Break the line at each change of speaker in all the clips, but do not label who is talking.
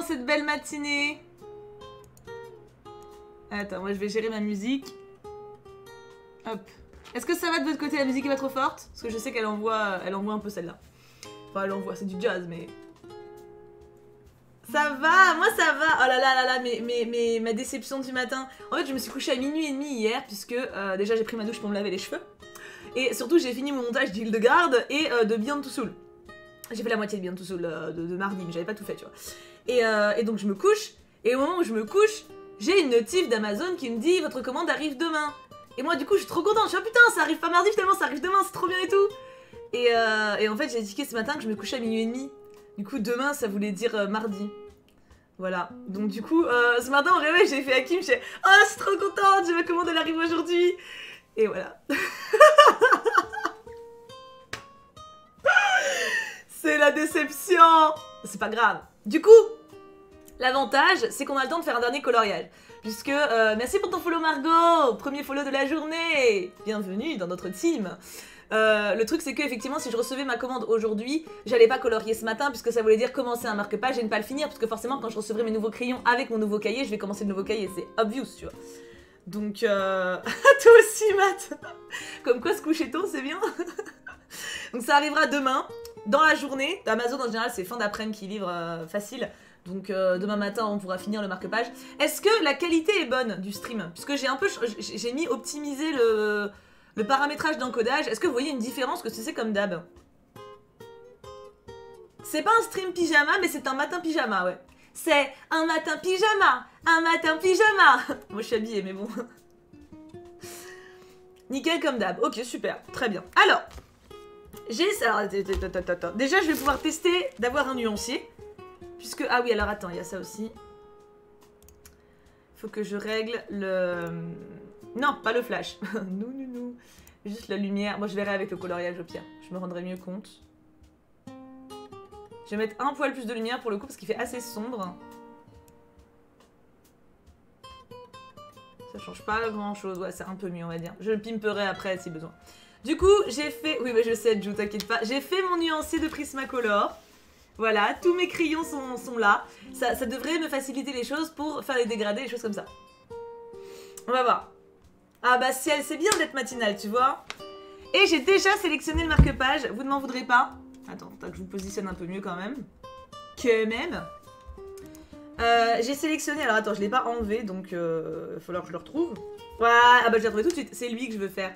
en cette belle matinée? Attends, moi je vais gérer ma musique. Hop. Est-ce que ça va de votre côté, la musique est pas trop forte? Parce que je sais qu'elle envoie un peu celle-là. Enfin, elle envoie, c'est du jazz, mais... Ça va, moi ça va. Oh là là là là, mais ma déception du matin. En fait, je me suis couchée à minuit et demi hier, puisque déjà j'ai pris ma douche pour me laver les cheveux. Et surtout, j'ai fini mon montage d'Hildegarde et de Beyond Two Souls. J'ai fait la moitié de Beyond Two Souls de mardi, mais j'avais pas tout fait, tu vois. Et donc je me couche, et au moment où je me couche, j'ai une notif d'Amazon qui me dit « Votre commande arrive demain ». Et moi du coup, je suis trop contente, je suis « Ah putain, ça arrive pas mardi finalement, ça arrive demain, c'est trop bien et tout ». Et en fait, j'ai indiqué ce matin que je me couchais à minuit et demi. Du coup, demain, ça voulait dire mardi. Voilà. Donc du coup, ce matin au réveil, j'ai fait à Kim, j'ai « Oh, je suis trop contente, j'ai ma commande, elle arrive aujourd'hui ». Et voilà. C'est la déception. C'est pas grave. Du coup, l'avantage, c'est qu'on a le temps de faire un dernier coloriage. Puisque, merci pour ton follow Margot, premier follow de la journée. Bienvenue dans notre team. Le truc, c'est que effectivement, si je recevais ma commande aujourd'hui, j'allais pas colorier ce matin, puisque ça voulait dire commencer un marque-page et ne pas le finir, parce que forcément, quand je recevrai mes nouveaux crayons avec mon nouveau cahier, je vais commencer le nouveau cahier, c'est obvious, tu vois. Donc, toi aussi, Matt. Comme quoi, se coucher tôt, c'est bien. Donc, ça arrivera demain, dans la journée. Amazon, en général, c'est fin d'après-midi qui livre facile. Donc, demain matin, on pourra finir le marque-page. Est-ce que la qualité est bonne du stream? Puisque j'ai mis optimiser le paramétrage d'encodage. Est-ce que vous voyez une différence que c'est comme d'hab? C'est pas un stream pyjama, mais c'est un matin pyjama, ouais. C'est un matin pyjama, un matin pyjama. Moi, je suis habillée, mais bon. Nickel comme d'hab. Ok, super, très bien. Alors, déjà, je vais pouvoir tester d'avoir un nuancier. Puisque... Ah oui, alors attends, il y a ça aussi. Faut que je règle le... Non, pas le flash. Non. Juste la lumière. Moi, je verrai avec le coloriage au pire. Je me rendrai mieux compte. Je vais mettre un poil plus de lumière pour le coup parce qu'il fait assez sombre. Ça change pas grand chose. Ouais, c'est un peu mieux, on va dire. Je le pimperai après si besoin. Du coup, j'ai fait... Oui, mais je sais, Jou, t'inquiète pas. J'ai fait mon nuancier de Prismacolor. Voilà, tous mes crayons sont là. Ça devrait me faciliter les choses pour faire les dégradés, les choses comme ça. On va voir. Ah bah ciel, c'est bien d'être matinale, tu vois. Et j'ai déjà sélectionné le marque-page. Vous ne m'en voudrez pas. Attends, que je vous positionne un peu mieux quand même. J'ai sélectionné... Alors attends, je ne l'ai pas enlevé, donc il va falloir que je le retrouve. Voilà, ah bah je l'ai retrouvé tout de suite. C'est lui que je veux faire.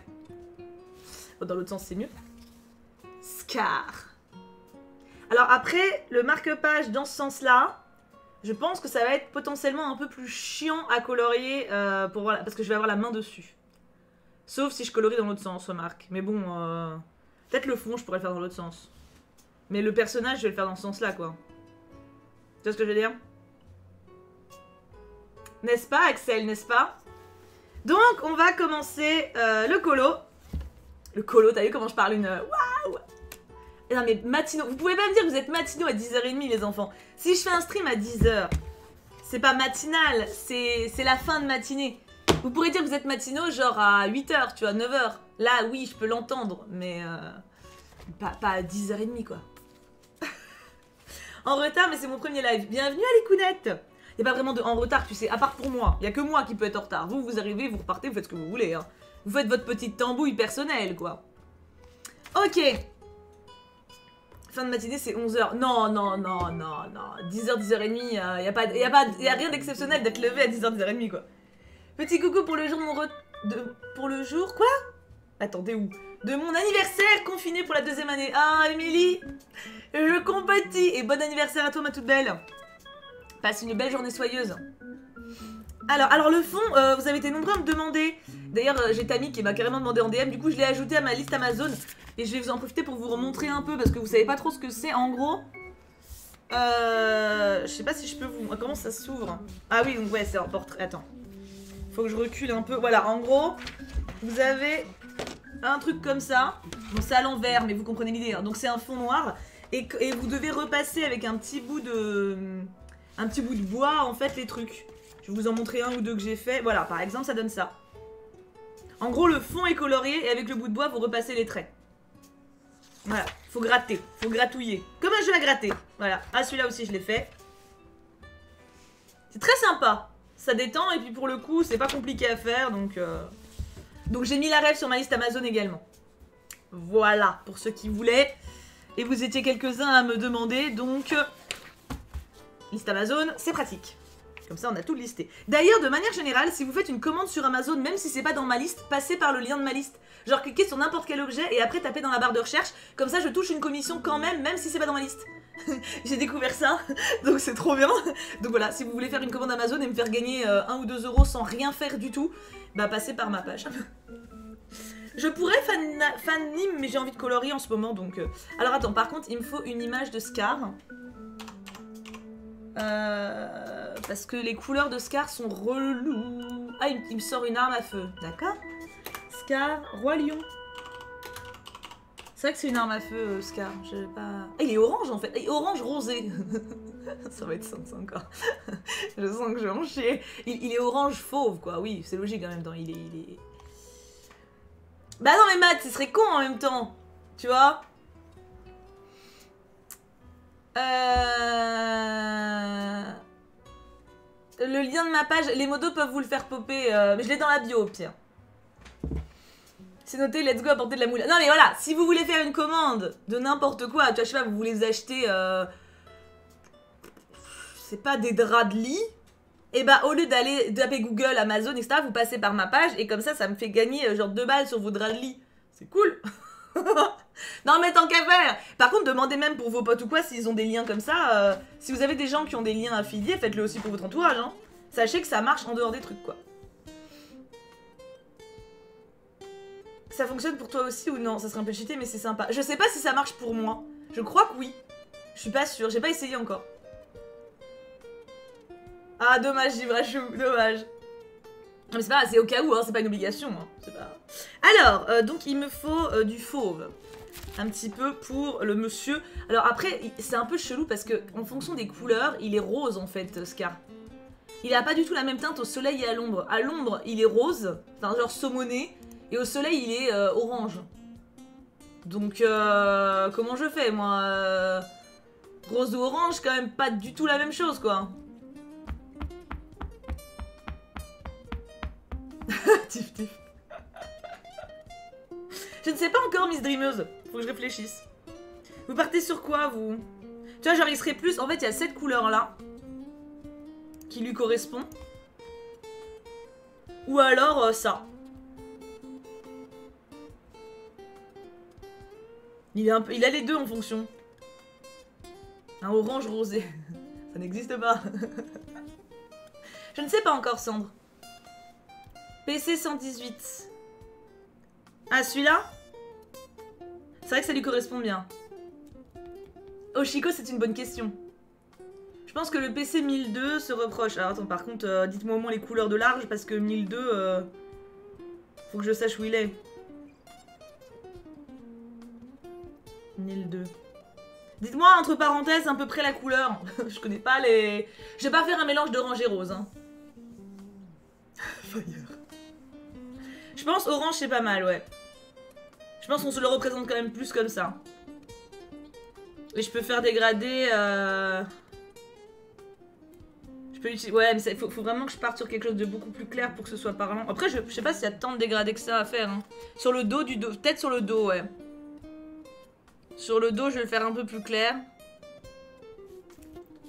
Oh, dans l'autre sens, c'est mieux. Scar. Alors après, le marque-page dans ce sens-là, je pense que ça va être potentiellement un peu plus chiant à colorier parce que je vais avoir la main dessus. Sauf si je colorie dans l'autre sens, remarque. Mais bon, peut-être le fond, je pourrais le faire dans l'autre sens. Mais le personnage, je vais le faire dans ce sens-là, quoi. Tu vois ce que je veux dire? N'est-ce pas, Axel, n'est-ce pas? Donc, on va commencer le colo. Le colo, t'as vu comment je parle une... Waouh! Non mais matinaux, vous pouvez pas me dire que vous êtes matinaux à 10h30 les enfants. Si je fais un stream à 10h, c'est pas matinal, c'est la fin de matinée. Vous pourrez dire que vous êtes matinaux genre à 8h, tu vois, 9h. Là oui, je peux l'entendre, mais pas à 10h30 quoi. En retard, mais c'est mon premier live. Bienvenue à l'écounette. Y a pas vraiment de en retard, tu sais, à part pour moi. Y a que moi qui peut être en retard. Vous, vous arrivez, vous repartez, vous faites ce que vous voulez. Hein. Vous faites votre petite tambouille personnelle, quoi. Ok. Fin de matinée, c'est 11h. Non. 10h, 10h30, y a rien d'exceptionnel d'être levé à 10h, 10h30, quoi. Petit coucou pour le jour de mon pour le jour... Quoi? Attendez, où? De mon anniversaire confiné pour la 2e année. Ah, Émilie, je compatis. Et bon anniversaire à toi, ma toute belle. Passe une belle journée soyeuse. Alors le fond, vous avez été nombreux à me demander. D'ailleurs, j'ai Tammy qui m'a carrément demandé en DM. Du coup, je l'ai ajouté à ma liste Amazon. Et je vais vous en profiter pour vous remontrer un peu parce que vous savez pas trop ce que c'est. En gros, je sais pas si je peux vous... Comment ça s'ouvre? Ah oui, donc ouais, c'est un portrait. Attends. Faut que je recule un peu. Voilà, en gros, vous avez un truc comme ça. Bon, c'est à l'envers, mais vous comprenez l'idée. Hein. Donc c'est un fond noir. Et vous devez repasser avec un petit bout de bois, en fait, les trucs. Je vais vous en montrer un ou deux que j'ai fait. Voilà, par exemple, ça donne ça. En gros, le fond est colorié et avec le bout de bois, vous repassez les traits. Voilà, faut gratter, faut gratouiller. Comme un jeu à gratter. Voilà, ah celui-là aussi je l'ai fait. C'est très sympa. Ça détend et puis pour le coup, c'est pas compliqué à faire. Donc j'ai mis la rêve sur ma liste Amazon également. Voilà, pour ceux qui voulaient. Et vous étiez quelques-uns à me demander, donc... liste Amazon, c'est pratique. Comme ça, on a tout listé. D'ailleurs, de manière générale, si vous faites une commande sur Amazon, même si c'est pas dans ma liste, passez par le lien de ma liste. Genre, cliquez sur n'importe quel objet et après tapez dans la barre de recherche. Comme ça, je touche une commission quand même, même si c'est pas dans ma liste. J'ai découvert ça, donc c'est trop bien. Donc voilà, si vous voulez faire une commande Amazon et me faire gagner 1 ou 2 euros sans rien faire du tout, bah passez par ma page. Je pourrais fan Nîmes, mais j'ai envie de colorier en ce moment, donc... Alors attends, par contre, il me faut une image de Scar. Parce que les couleurs de Scar sont reloues. Ah, il me sort une arme à feu. D'accord. Scar, Roi Lion. C'est vrai que c'est une arme à feu, Scar. Je vais pas... Ah, il est orange en fait. Il est orange rosé. Ça va être ça encore. Je sens que je vais en chier. Il est orange fauve, quoi. Oui, c'est logique en même temps. Il est... Bah non mais Matt, ce serait con en même temps. Tu vois. Le lien de ma page, les modos peuvent vous le faire popper, mais je l'ai dans la bio au pire. C'est noté, let's go apporter de la moule. Non mais voilà, si vous voulez faire une commande de n'importe quoi, tu vois, je sais pas, vous voulez acheter, c'est pas des draps de lit, et bah au lieu d'aller taper Google, Amazon, etc., vous passez par ma page, et comme ça me fait gagner genre 2 balles sur vos draps de lit. C'est cool. Non mais tant qu'à faire. Par contre, demandez même pour vos potes ou quoi s'ils ont des liens comme ça. Si vous avez des gens qui ont des liens affiliés, faites-le aussi pour votre entourage. Hein. Sachez que ça marche en dehors des trucs, quoi. Ça fonctionne pour toi aussi ou non? Ça serait un peu cheaté, mais c'est sympa. Je sais pas si ça marche pour moi. Je crois que oui. Je suis pas sûre, j'ai pas essayé encore. Ah, dommage, Givrachou, dommage. Mais c'est pas, c'est au cas où, hein, c'est pas une obligation. Hein, c'est pas... Alors, donc il me faut du fauve. Un petit peu pour le monsieur. Alors après, c'est un peu chelou parce que en fonction des couleurs, il est rose en fait, Scar. Il a pas du tout la même teinte au soleil et à l'ombre. À l'ombre, il est rose, enfin genre saumoné. Et au soleil, il est orange. Donc, comment je fais, moi rose ou orange, quand même pas du tout la même chose, quoi. Tif tif. Je ne sais pas encore, Miss Dreameuse. Faut que je réfléchisse. Vous partez sur quoi, vous? Tu vois, genre, il serait plus... En fait, il y a cette couleur-là qui lui correspond. Ou alors, ça. Il a les deux en fonction. Un orange rosé. Ça n'existe pas. Je ne sais pas encore, Sandre. PC 118. Ah, celui-là? C'est vrai que ça lui correspond bien. Oshiko, c'est une bonne question. Je pense que le PC 1002 se reproche. Alors attends, par contre, dites-moi au moins les couleurs de large, parce que 1002, faut que je sache où il est. 1002. Dites-moi entre parenthèses à peu près la couleur. Je connais pas les... Je vais pas faire un mélange d'orange et rose. Hein. Fire. Je pense orange c'est pas mal, ouais. Je pense qu'on se le représente quand même plus comme ça. Et je peux faire dégrader... Je peux utiliser... Ouais, mais il faut vraiment que je parte sur quelque chose de beaucoup plus clair pour que ce soit parlant. Après, je sais pas s'il y a tant de dégradés que ça à faire. Hein. Sur le dos du dos. Peut-être sur le dos, ouais. Sur le dos, je vais le faire un peu plus clair.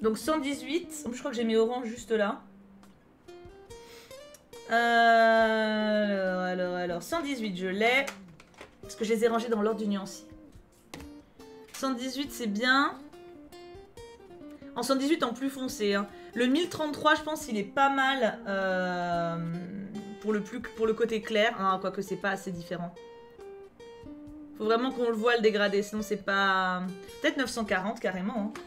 Donc 118. En plus, je crois que j'ai mis orange juste là. Alors, 118, je l'ai. Parce que je les ai rangés dans l'ordre du nuancier. 118, c'est bien. En 118, en plus foncé. Hein. Le 1033, je pense, il est pas mal pour le côté clair. Hein, quoique, c'est pas assez différent. Faut vraiment qu'on le voit le dégradé, sinon c'est pas... Peut-être 940, carrément. Hein.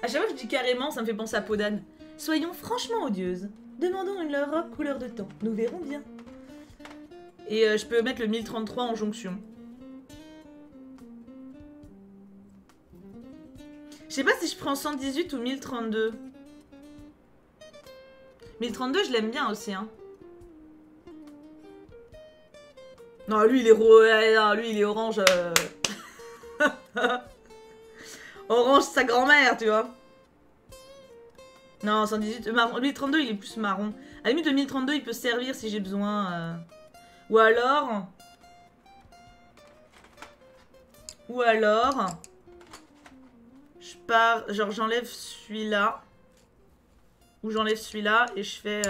À chaque fois que je dis carrément, ça me fait penser à Podane. Soyons franchement odieuses. Demandons une robe couleur de temps. Nous verrons bien. Et je peux mettre le 1033 en jonction. Je sais pas si je prends 118 ou 1032. 1032, je l'aime bien aussi, hein. Non, lui, il est non, lui, il est orange. Orange, sa grand-mère, tu vois. Non, 118, marron. 1032, il est plus marron. À la limite, le 1032, il peut servir si j'ai besoin. Ou alors... Je pars... Genre, j'enlève celui-là. Ou j'enlève celui-là et je fais...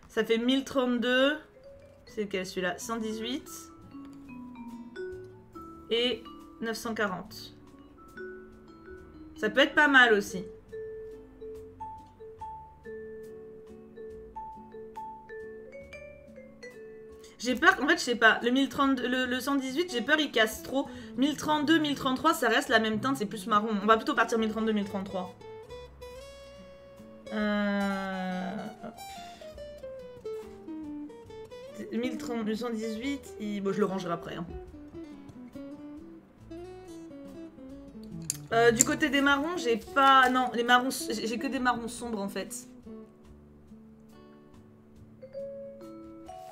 Ça fait 1032. C'est lequel celui-là? 118. Et 940. Ça peut être pas mal aussi. J'ai peur, en fait, je sais pas, le 118, j'ai peur, il casse trop. 1032, 1033, ça reste la même teinte, c'est plus marron. On va plutôt partir 1032, 1033. Le 118, bon, je le rangerai après. Hein. Du côté des marrons, j'ai pas... Non, les marrons, j'ai que des marrons sombres, en fait.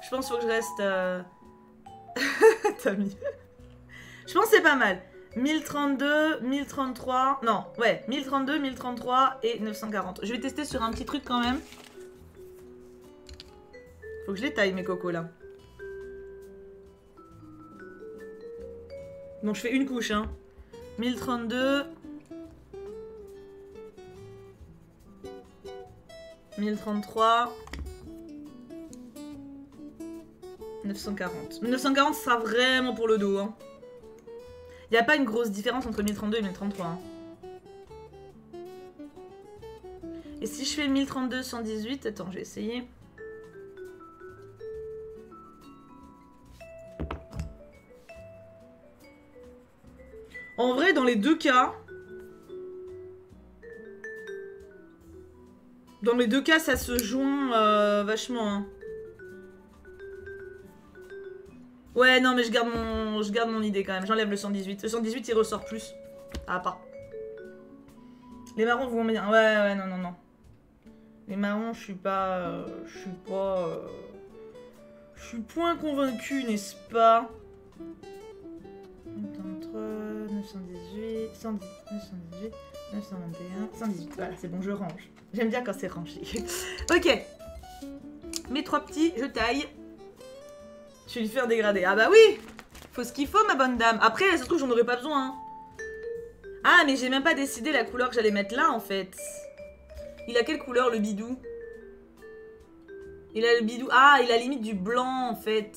Je pense qu'il faut que je reste... T'as mis... Je pense que c'est pas mal. 1032, 1033... Non, ouais, 1032, 1033 et 940. Je vais tester sur un petit truc quand même. Faut que je les taille, mes cocos, là. Donc je fais une couche, hein. 1032... 1033... 940. 940 ce sera vraiment pour le dos. Hein. Il n'y a pas une grosse différence entre 1032 et 1033. Hein. Et si je fais 1032, 118... Attends, je vais essayer. En vrai, dans les deux cas... Dans les deux cas, ça se joint vachement. Hein. Ouais, non, mais je garde mon idée quand même. J'enlève le 118. Le 118, il ressort plus. Ah, pas. Les marrons vont bien. Ouais, non, non, non. Les marrons, je suis pas... je suis point convaincu, n'est-ce pas? 918, 110, 918, 921, 118. Voilà, c'est bon, je range. J'aime bien quand c'est rangé. Ok. Mes trois petits, je taille. Je vais lui faire dégrader. Ah bah oui! Faut ce qu'il faut, ma bonne dame. Après, ça se trouve, j'en aurais pas besoin. Hein. Ah, mais j'ai même pas décidé la couleur que j'allais mettre là, en fait. Il a quelle couleur, le bidou? Il a le bidou... Ah, il a limite du blanc, en fait.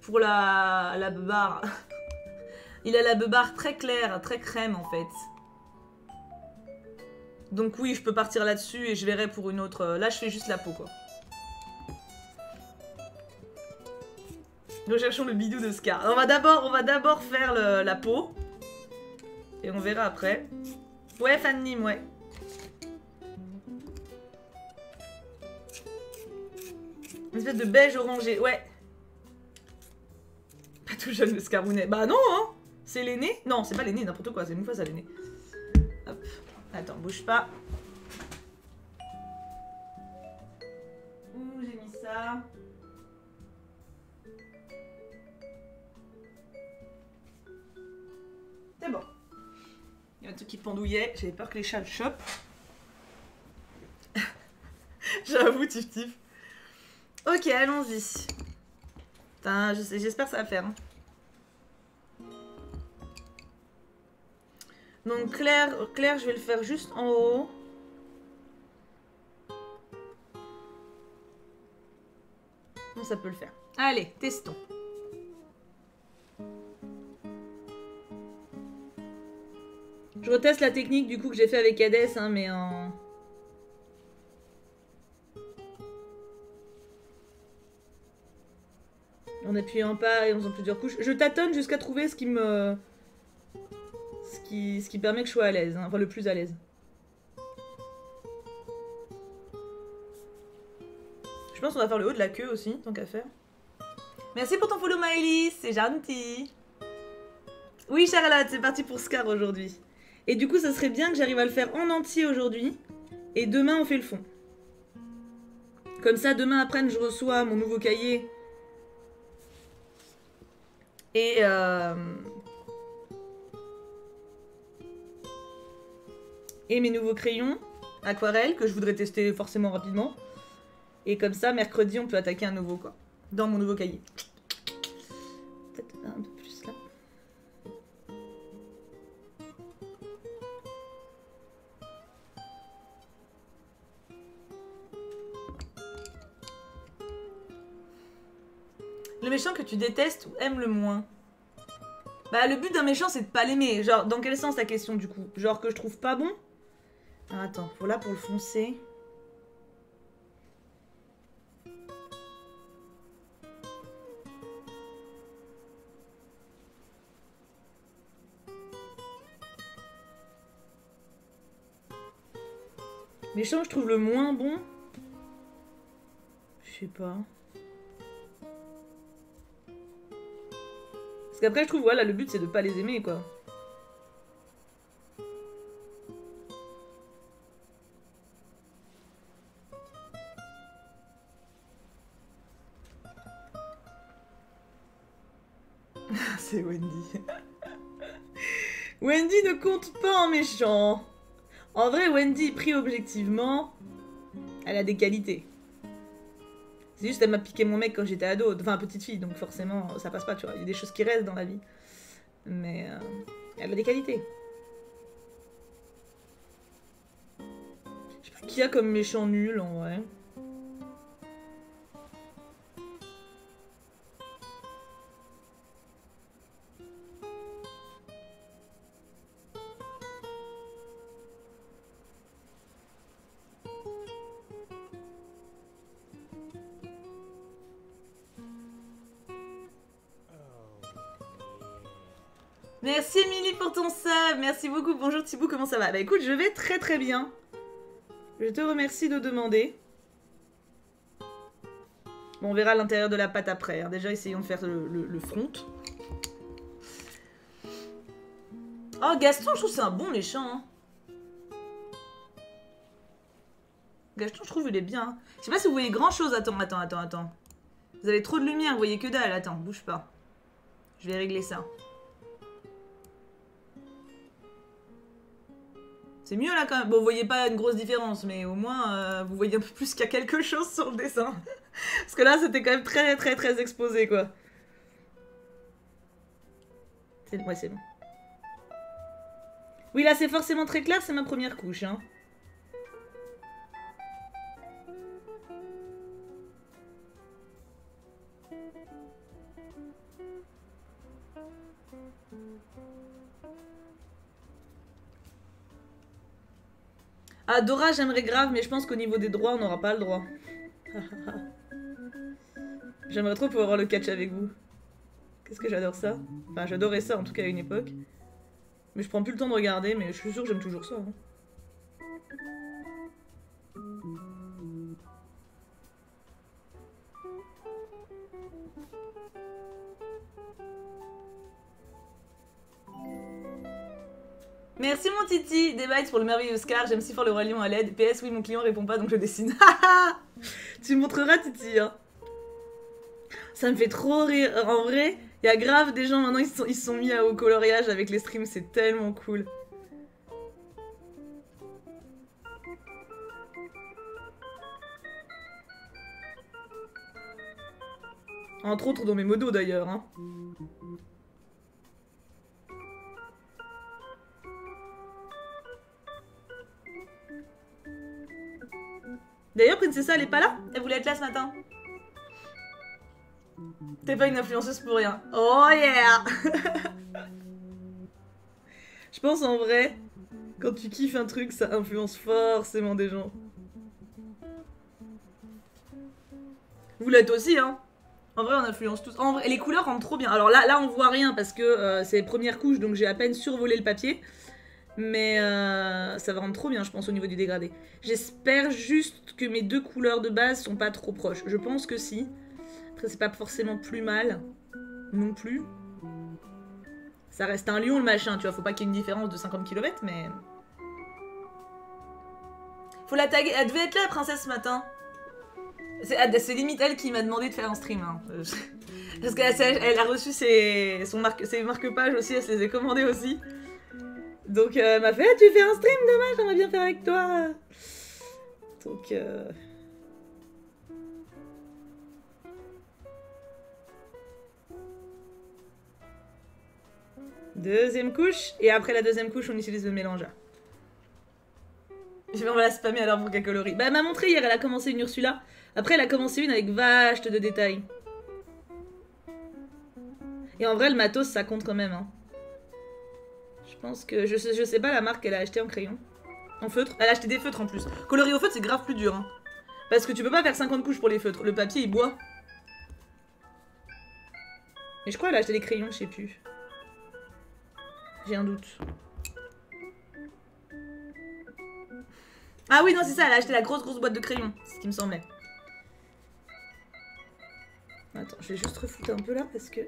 Pour la beubare. Il a la beubare très claire, très crème, en fait. Donc oui, je peux partir là-dessus et je verrai pour une autre... Là, je fais juste la peau, quoi. Recherchons le bidou de Scar. On va d'abord faire la peau. Et on verra après. Ouais, Fanny, ouais. Une espèce de beige orangé, ouais. Pas tout jeune le Scarounet. Bah non, hein. C'est l'aîné. Non, c'est pas l'aîné, n'importe quoi. C'est une fois ça l'aîné. Hop. Attends, bouge pas. Où j'ai mis ça? C'est bon. Il y a un truc qui pendouillait. J'avais peur que les chats le chopent. J'avoue, tif tif. Ok, allons-y. Putain, j'espère que ça va faire. Hein. Donc clair, je vais le faire juste en haut. Non, ça peut le faire. Allez, testons. Je reteste la technique du coup que j'ai fait avec Hades, hein, mais en... En appuyant pas et en faisant plusieurs couches. Je tâtonne jusqu'à trouver ce qui me... Ce qui permet que je sois à l'aise, hein, enfin le plus à l'aise. Je pense qu'on va faire le haut de la queue aussi, tant qu'à faire. Merci pour ton follow, Maëlys, c'est gentil. Oui, Charlotte, c'est parti pour Scar aujourd'hui. Et du coup, ça serait bien que j'arrive à le faire en entier aujourd'hui. Et demain, on fait le fond. Comme ça, demain après, je reçois mon nouveau cahier. Et et mes nouveaux crayons aquarelle que je voudrais tester forcément rapidement. Et comme ça, mercredi, on peut attaquer un nouveau, quoi. Dans mon nouveau cahier. Peut-être un peu plus là. Le méchant que tu détestes ou aimes le moins? Bah, le but d'un méchant, c'est de pas l'aimer. Genre, dans quel sens la question, du coup? Genre que je trouve pas bon? Ah, attends, pour le foncer... Méchant, je trouve le moins bon. Je sais pas. Parce qu'après, je trouve, voilà, le but c'est de pas les aimer, quoi. C'est Wendy. Wendy ne compte pas en méchant. En vrai, Wendy, pris objectivement, elle a des qualités. C'est juste elle m'a piqué mon mec quand j'étais ado, enfin petite fille, donc forcément ça passe pas, tu vois. Il y a des choses qui restent dans la vie. Mais elle a des qualités. Je sais pas qui y a comme méchant nul en vrai. Merci Emily pour ton sub, merci beaucoup. Bonjour Thibaut, comment ça va? Bah écoute, je vais très très bien. Je te remercie de demander. Bon, on verra l'intérieur de la pâte après. Hein. Déjà, essayons de faire le front. Oh, Gaston, je trouve que c'est un bon méchant. Hein. Gaston, je trouve il est bien. Je sais pas si vous voyez grand chose. Attends. Vous avez trop de lumière, vous voyez que dalle. Attends, bouge pas. Je vais régler ça. C'est mieux là quand même. Bon, vous voyez pas une grosse différence, mais au moins vous voyez un peu plus qu'il y a quelque chose sur le dessin. Parce que là, c'était quand même très exposé, quoi. Ouais, c'est bon. Oui, là, c'est forcément très clair, c'est ma première couche, hein. Ah, Dora, j'aimerais grave, mais je pense qu'au niveau des droits, on n'aura pas le droit. J'aimerais trop pouvoir voir le catch avec vous. Qu'est-ce que j'adore ça. Enfin, j'adorais ça, en tout cas, à une époque. Mais je prends plus le temps de regarder, mais je suis sûre que j'aime toujours ça. Hein. Merci mon Titi, des bites pour le merveilleux Scar, j'aime si fort le roi lion à l'aide. PS, oui mon client répond pas donc je dessine. Tu montreras Titi hein. Ça me fait trop rire, en vrai, il y a grave des gens maintenant ils se sont mis au coloriage avec les streams, c'est tellement cool. Entre autres dans mes modos d'ailleurs hein. D'ailleurs, Princessa, elle est pas là? Elle voulait être là ce matin. T'es pas une influenceuse pour rien. Oh yeah. Je pense en vrai, quand tu kiffes un truc, ça influence forcément des gens. Vous l'êtes aussi, hein. En vrai, on influence tous. En vrai, les couleurs rendent trop bien. Alors là on voit rien parce que c'est les premières couches, donc j'ai à peine survolé le papier. Mais ça va rendre trop bien, je pense, au niveau du dégradé. J'espère juste que mes deux couleurs de base sont pas trop proches. Je pense que si. Après, c'est pas forcément plus mal. Non plus. Ça reste un lion, le machin, tu vois. Faut pas qu'il y ait une différence de 50 km, mais... Faut la taguer. Elle devait être là, la princesse, ce matin. C'est limite elle qui m'a demandé de faire un stream. Hein. Parce qu'elle a reçu ses marque-pages aussi, elle se les a commandées aussi. Donc elle m'a fait ah, tu fais un stream demain, j'aimerais bien faire avec toi. Donc deuxième couche, et après la deuxième couche, on utilise le mélangeur. Je vais on va la spammer alors pour qu'elle colorie. Bah elle m'a montré hier, elle a commencé une Ursula. Après elle a commencé une avec vache de détails. Et en vrai le matos ça compte quand même hein. Je pense que je sais pas la marque qu'elle a acheté en crayon. En feutre. Elle a acheté des feutres en plus. Colorer au feutre c'est grave plus dur hein. Parce que tu peux pas faire 50 couches pour les feutres. Le papier il boit. Mais je crois qu'elle a acheté des crayons, je sais plus. J'ai un doute. Ah oui, non, c'est ça, elle a acheté la grosse boîte de crayons. C'est ce qui me semblait. Attends, je vais juste refoutre un peu là parce que...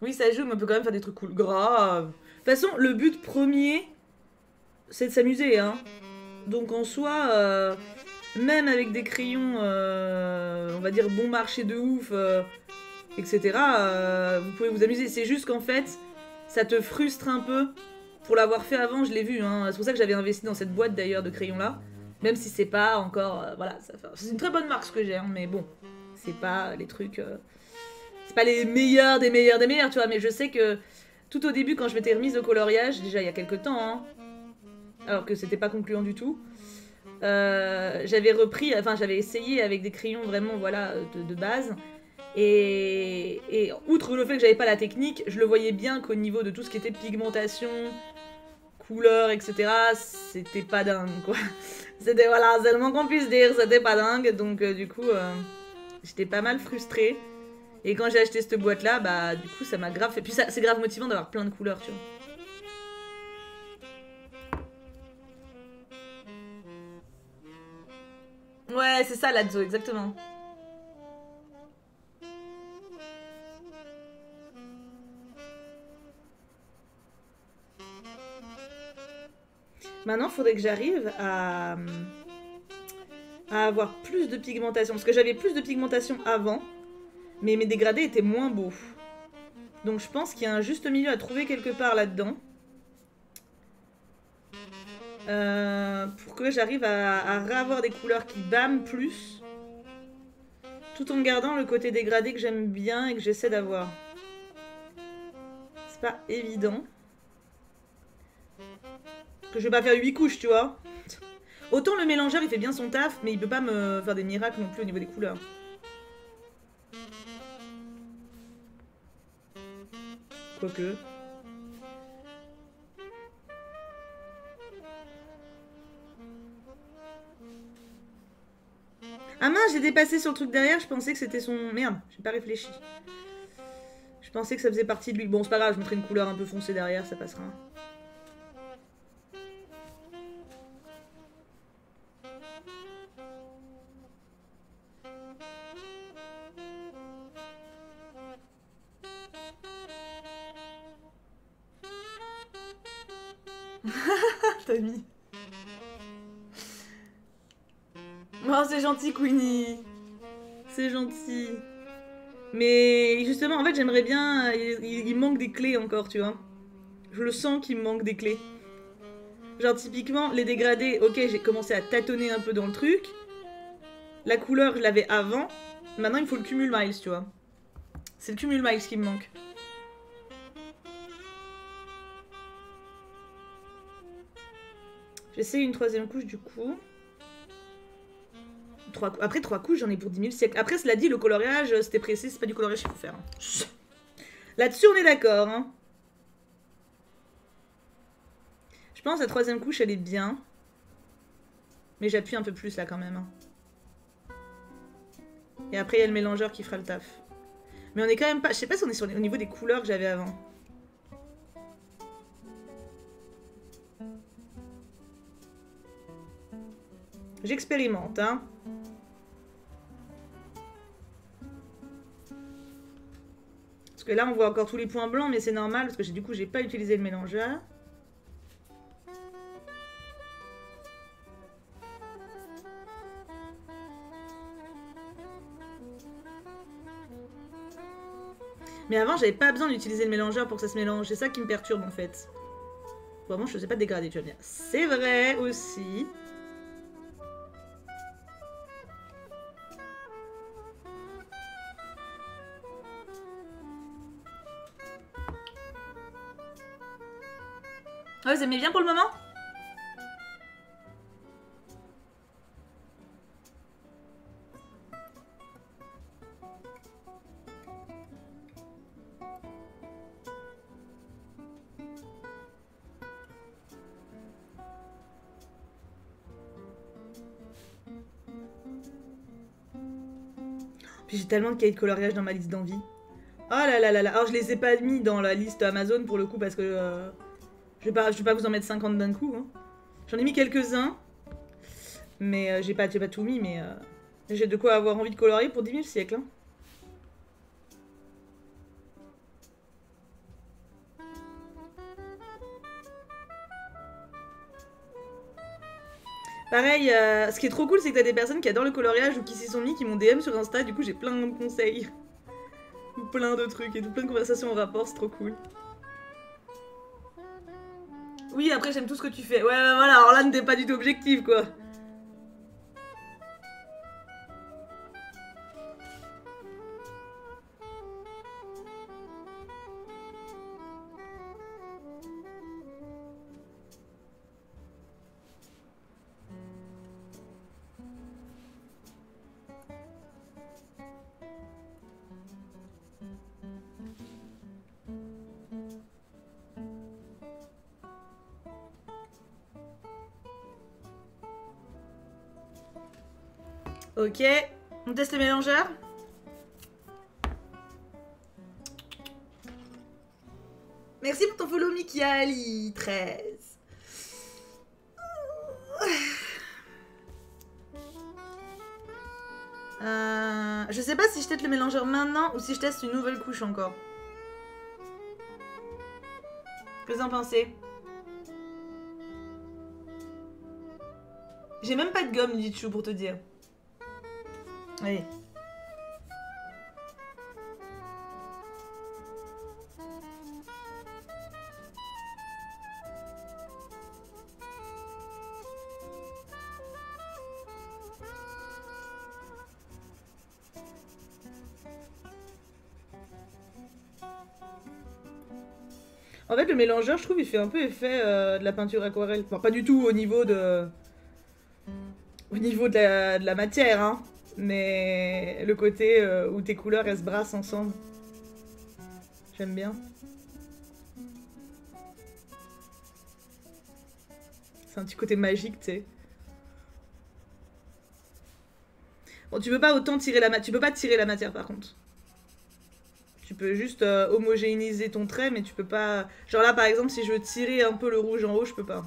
Oui, ça joue, mais on peut quand même faire des trucs cool. Grave. De toute façon, le but premier, c'est de s'amuser, hein. Donc en soi, même avec des crayons, on va dire bon marché de ouf, etc., vous pouvez vous amuser. C'est juste qu'en fait, ça te frustre un peu. Pour l'avoir fait avant, je l'ai vu, hein. C'est pour ça que j'avais investi dans cette boîte d'ailleurs de crayons là. Même si c'est pas encore, voilà, c'est une très bonne marque ce que j'ai, hein, mais bon, c'est pas les trucs... C'est pas les meilleurs des meilleurs des meilleurs, tu vois, mais je sais que tout au début, quand je m'étais remise au coloriage, déjà il y a quelques temps, hein, alors que c'était pas concluant du tout, j'avais repris, enfin j'avais essayé avec des crayons vraiment, voilà, de base, et outre le fait que j'avais pas la technique, je le voyais bien qu'au niveau de tout ce qui était pigmentation, couleur, etc., c'était pas dingue, quoi. C'était, voilà, c'est le moins qu'on puisse dire, c'était pas dingue, donc du coup, j'étais pas mal frustrée. Et quand j'ai acheté cette boîte là, bah du coup ça m'a grave fait. Puis c'est grave motivant d'avoir plein de couleurs, tu vois. Ouais, c'est ça Lazo, exactement. Maintenant, il faudrait que j'arrive à avoir plus de pigmentation. Parce que j'avais plus de pigmentation avant. Mais mes dégradés étaient moins beaux. Donc je pense qu'il y a un juste milieu à trouver quelque part là-dedans. Pour que j'arrive à avoir des couleurs qui bâment plus. Tout en gardant le côté dégradé que j'aime bien et que j'essaie d'avoir. C'est pas évident. Que je vais pas faire 8 couches, tu vois. Autant le mélangeur il fait bien son taf, mais il peut pas me faire des miracles non plus au niveau des couleurs. Quoique. Ah mince, j'ai dépassé sur le truc derrière, je pensais que c'était son... Merde, j'ai pas réfléchi. Je pensais que ça faisait partie de lui. Bon, c'est pas grave, je mettrai une couleur un peu foncée derrière, ça passera. T'as mis. Oh, c'est gentil, Queenie. C'est gentil. Mais justement, en fait, j'aimerais bien... Il manque des clés encore, tu vois. Je le sens qu'il me manque des clés. Genre, typiquement, les dégradés, ok, j'ai commencé à tâtonner un peu dans le truc. La couleur, je l'avais avant. Maintenant, il me faut le cumul miles, tu vois. C'est le cumul miles qui me manque. J'essaie une troisième couche, du coup. Après 3 couches, j'en ai pour 10 000 siècles. Après, cela dit, le coloriage, c'était précis, c'est pas du coloriage qu'il faut faire. Hein. Là-dessus, on est d'accord. Hein. Je pense que la troisième couche, elle est bien. Mais j'appuie un peu plus, là, quand même. Hein. Et après, il y a le mélangeur qui fera le taf. Mais on est quand même pas... Je sais pas si on est au niveau des couleurs que j'avais avant. J'expérimente, hein. Parce que là, on voit encore tous les points blancs, mais c'est normal, parce que du coup, j'ai pas utilisé le mélangeur. Mais avant, j'avais pas besoin d'utiliser le mélangeur pour que ça se mélange. C'est ça qui me perturbe en fait. Vraiment, je faisais pas de dégradé, tu vas me dire. C'est vrai aussi. Ah, vous aimez bien pour le moment? Puis j'ai tellement de cahiers de coloriage dans ma liste d'envie. Oh là là là là. Alors je les ai pas mis dans la liste Amazon pour le coup parce que je vais pas vous en mettre 50 d'un coup. Hein. J'en ai mis quelques-uns. Mais j'ai pas tout mis, mais j'ai de quoi avoir envie de colorier pour 10 000 siècles. Hein. Pareil, ce qui est trop cool, c'est que t'as des personnes qui adorent le coloriage ou qui s'y sont mis, qui m'ont DM sur Insta, du coup j'ai plein de conseils. Ou plein de trucs et tout, plein de conversations en rapport, c'est trop cool. Oui, après j'aime tout ce que tu fais. Ouais, voilà, alors là, n'était pas du tout objectif, quoi. Ok, on teste le mélangeur. Merci pour ton follow Mickey Ali 13. Je sais pas si je teste le mélangeur maintenant ou si je teste une nouvelle couche encore. Que vous en pensez? J'ai même pas de gomme du chou pour te dire. Allez. En fait, le mélangeur, je trouve, il fait un peu effet de la peinture aquarelle. Enfin, pas du tout au niveau de... Au niveau de la matière, hein. Mais le côté où tes couleurs, elles se brassent ensemble. J'aime bien. C'est un petit côté magique, tu sais. Bon, tu peux pas autant tirer la matière. Tu peux pas tirer la matière, par contre. Tu peux juste homogénéiser ton trait, mais tu peux pas... Genre là, par exemple, si je veux tirer un peu le rouge en haut, je peux pas.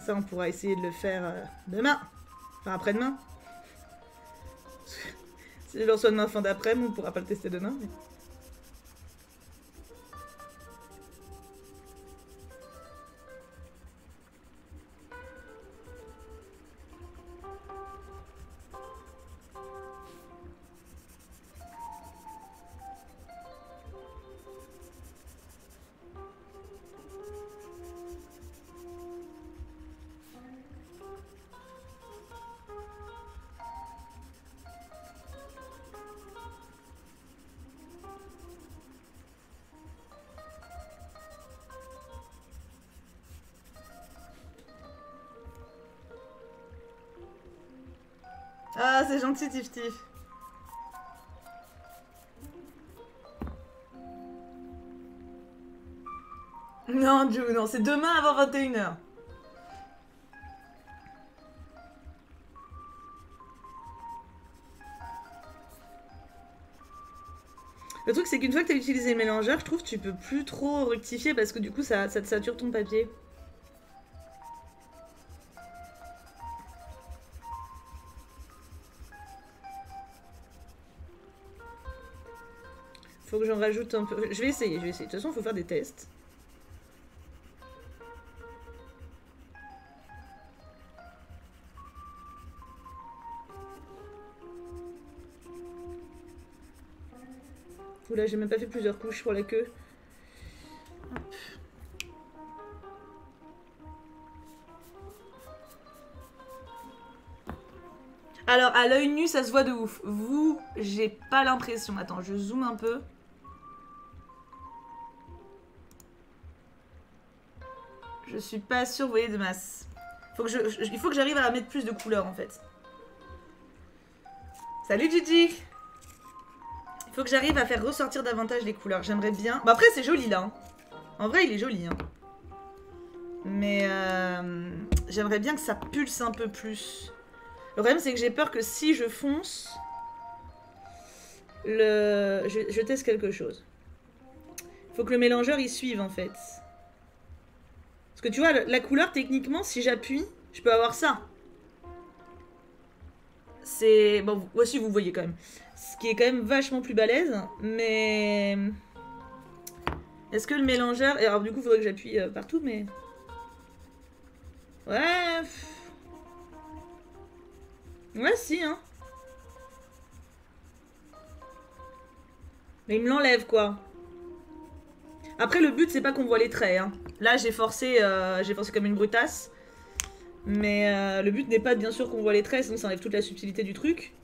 Ça, on pourra essayer de le faire demain. Enfin, après-demain. Si je le reçois demain fin d'après-midi, on pourra pas le tester demain. Mais... Ah, c'est gentil, Tif Tif. Non, Ju, non, c'est demain avant 21h. Le truc, c'est qu'une fois que tu as utilisé le mélangeur, je trouve que tu peux plus trop rectifier parce que du coup, ça te sature ton papier. Faut que j'en rajoute un peu. Je vais essayer, je vais essayer. De toute façon, il faut faire des tests. Oula, j'ai même pas fait plusieurs couches pour la queue. Hop. Alors, à l'œil nu, ça se voit de ouf. Vous, j'ai pas l'impression. Attends, je zoome un peu. Je suis pas sûre, vous voyez, de masse. Il faut que j'arrive à mettre plus de couleurs, en fait. Salut, Gigi! Il faut que j'arrive à faire ressortir davantage les couleurs. J'aimerais bien... Bon, après, c'est joli, là. Hein. En vrai, il est joli. Hein. Mais j'aimerais bien que ça pulse un peu plus. Le problème, c'est que j'ai peur que si je fonce... Je teste quelque chose. Il faut que le mélangeur, il suive, en fait. Parce que tu vois, la couleur, techniquement, si j'appuie, je peux avoir ça. C'est... Bon, voici, vous voyez quand même. Ce qui est quand même vachement plus balèze, mais... Est-ce que le mélangeur... Et alors, du coup, il faudrait que j'appuie partout, mais... Ouais... Ouais, si, hein. Mais il me l'enlève, quoi. Après, le but, c'est pas qu'on voit les traits, hein. Là, j'ai forcé comme une brutasse. Mais le but n'est pas, bien sûr, qu'on voit les traits, sinon ça enlève toute la subtilité du truc.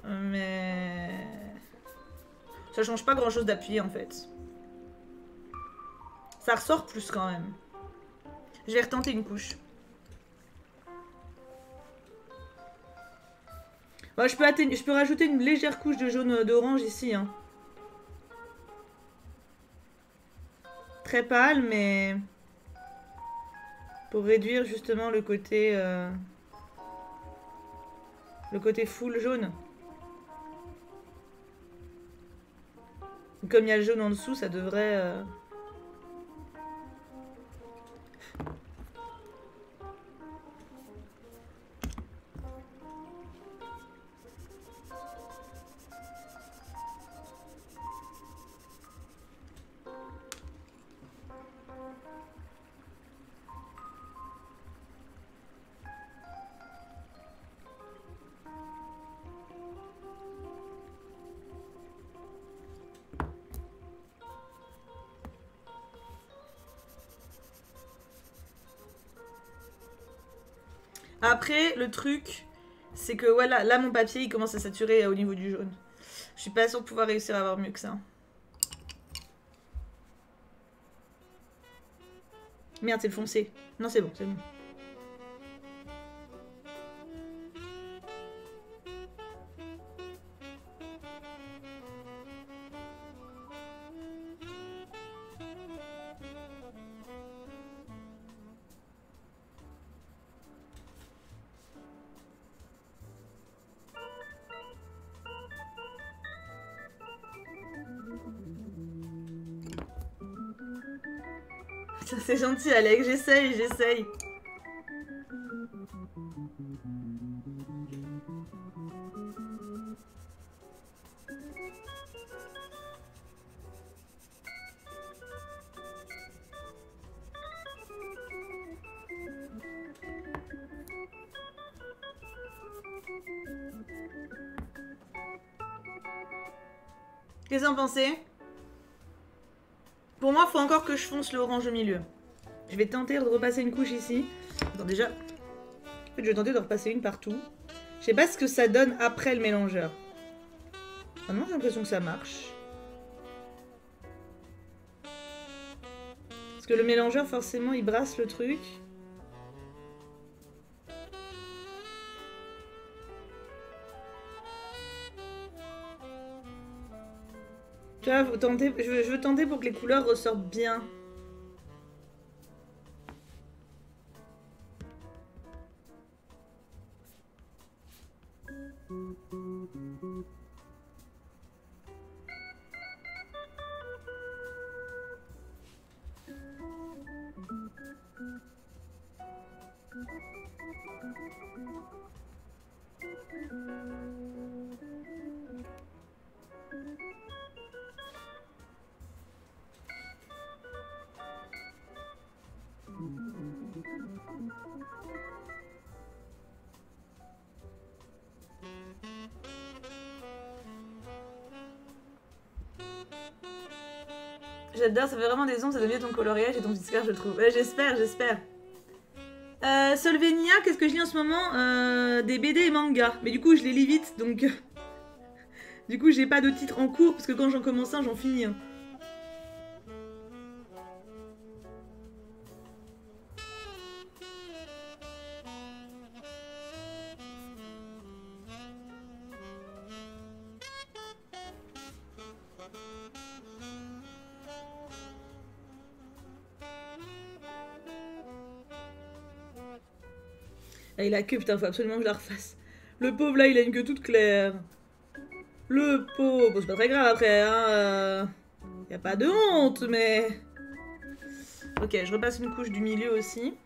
Mais... Ça change pas grand-chose d'appuyer, en fait. Ça ressort plus, quand même. Je vais retenter une couche. Bon, je peux rajouter une légère couche de jaune d'orange ici, hein. Très pâle, mais... Pour réduire, justement, le côté full jaune. Comme il y a le jaune en dessous, ça devrait... Après, le truc, c'est que voilà, là mon papier il commence à saturer au niveau du jaune. Je suis pas sûre de pouvoir réussir à avoir mieux que ça. Merde, c'est le foncé. Non, c'est bon, c'est bon. C'est gentil, Alex, j'essaye. Qu'est-ce que vous en pensez? Pour moi, il faut encore que je fonce l'orange au milieu. Je vais tenter de repasser une couche ici. Attends, déjà... En fait, je vais tenter de repasser une partout. Je sais pas ce que ça donne après le mélangeur. Ah non, j'ai l'impression que ça marche. Parce que le mélangeur, forcément, il brasse le truc. Tu vois, faut tenter, je veux tenter pour que les couleurs ressortent bien. J'adore, ça fait vraiment des ondes, ça devient ton coloriage et ton petit scar, je trouve. Ouais, j'espère, j'espère. Solvenia, qu'est-ce que je lis en ce moment? Des BD et mangas. Mais du coup, je les lis vite, donc... du coup, j'ai pas de titre en cours, parce que quand j'en commence un, j'en finis un. Ah, il a queue, putain, faut absolument que je la refasse. Le pauvre, là, il a une queue toute claire. Le pauvre. Bon, c'est pas très grave après, hein. Y a pas de honte, mais... Ok, je repasse une couche du milieu aussi.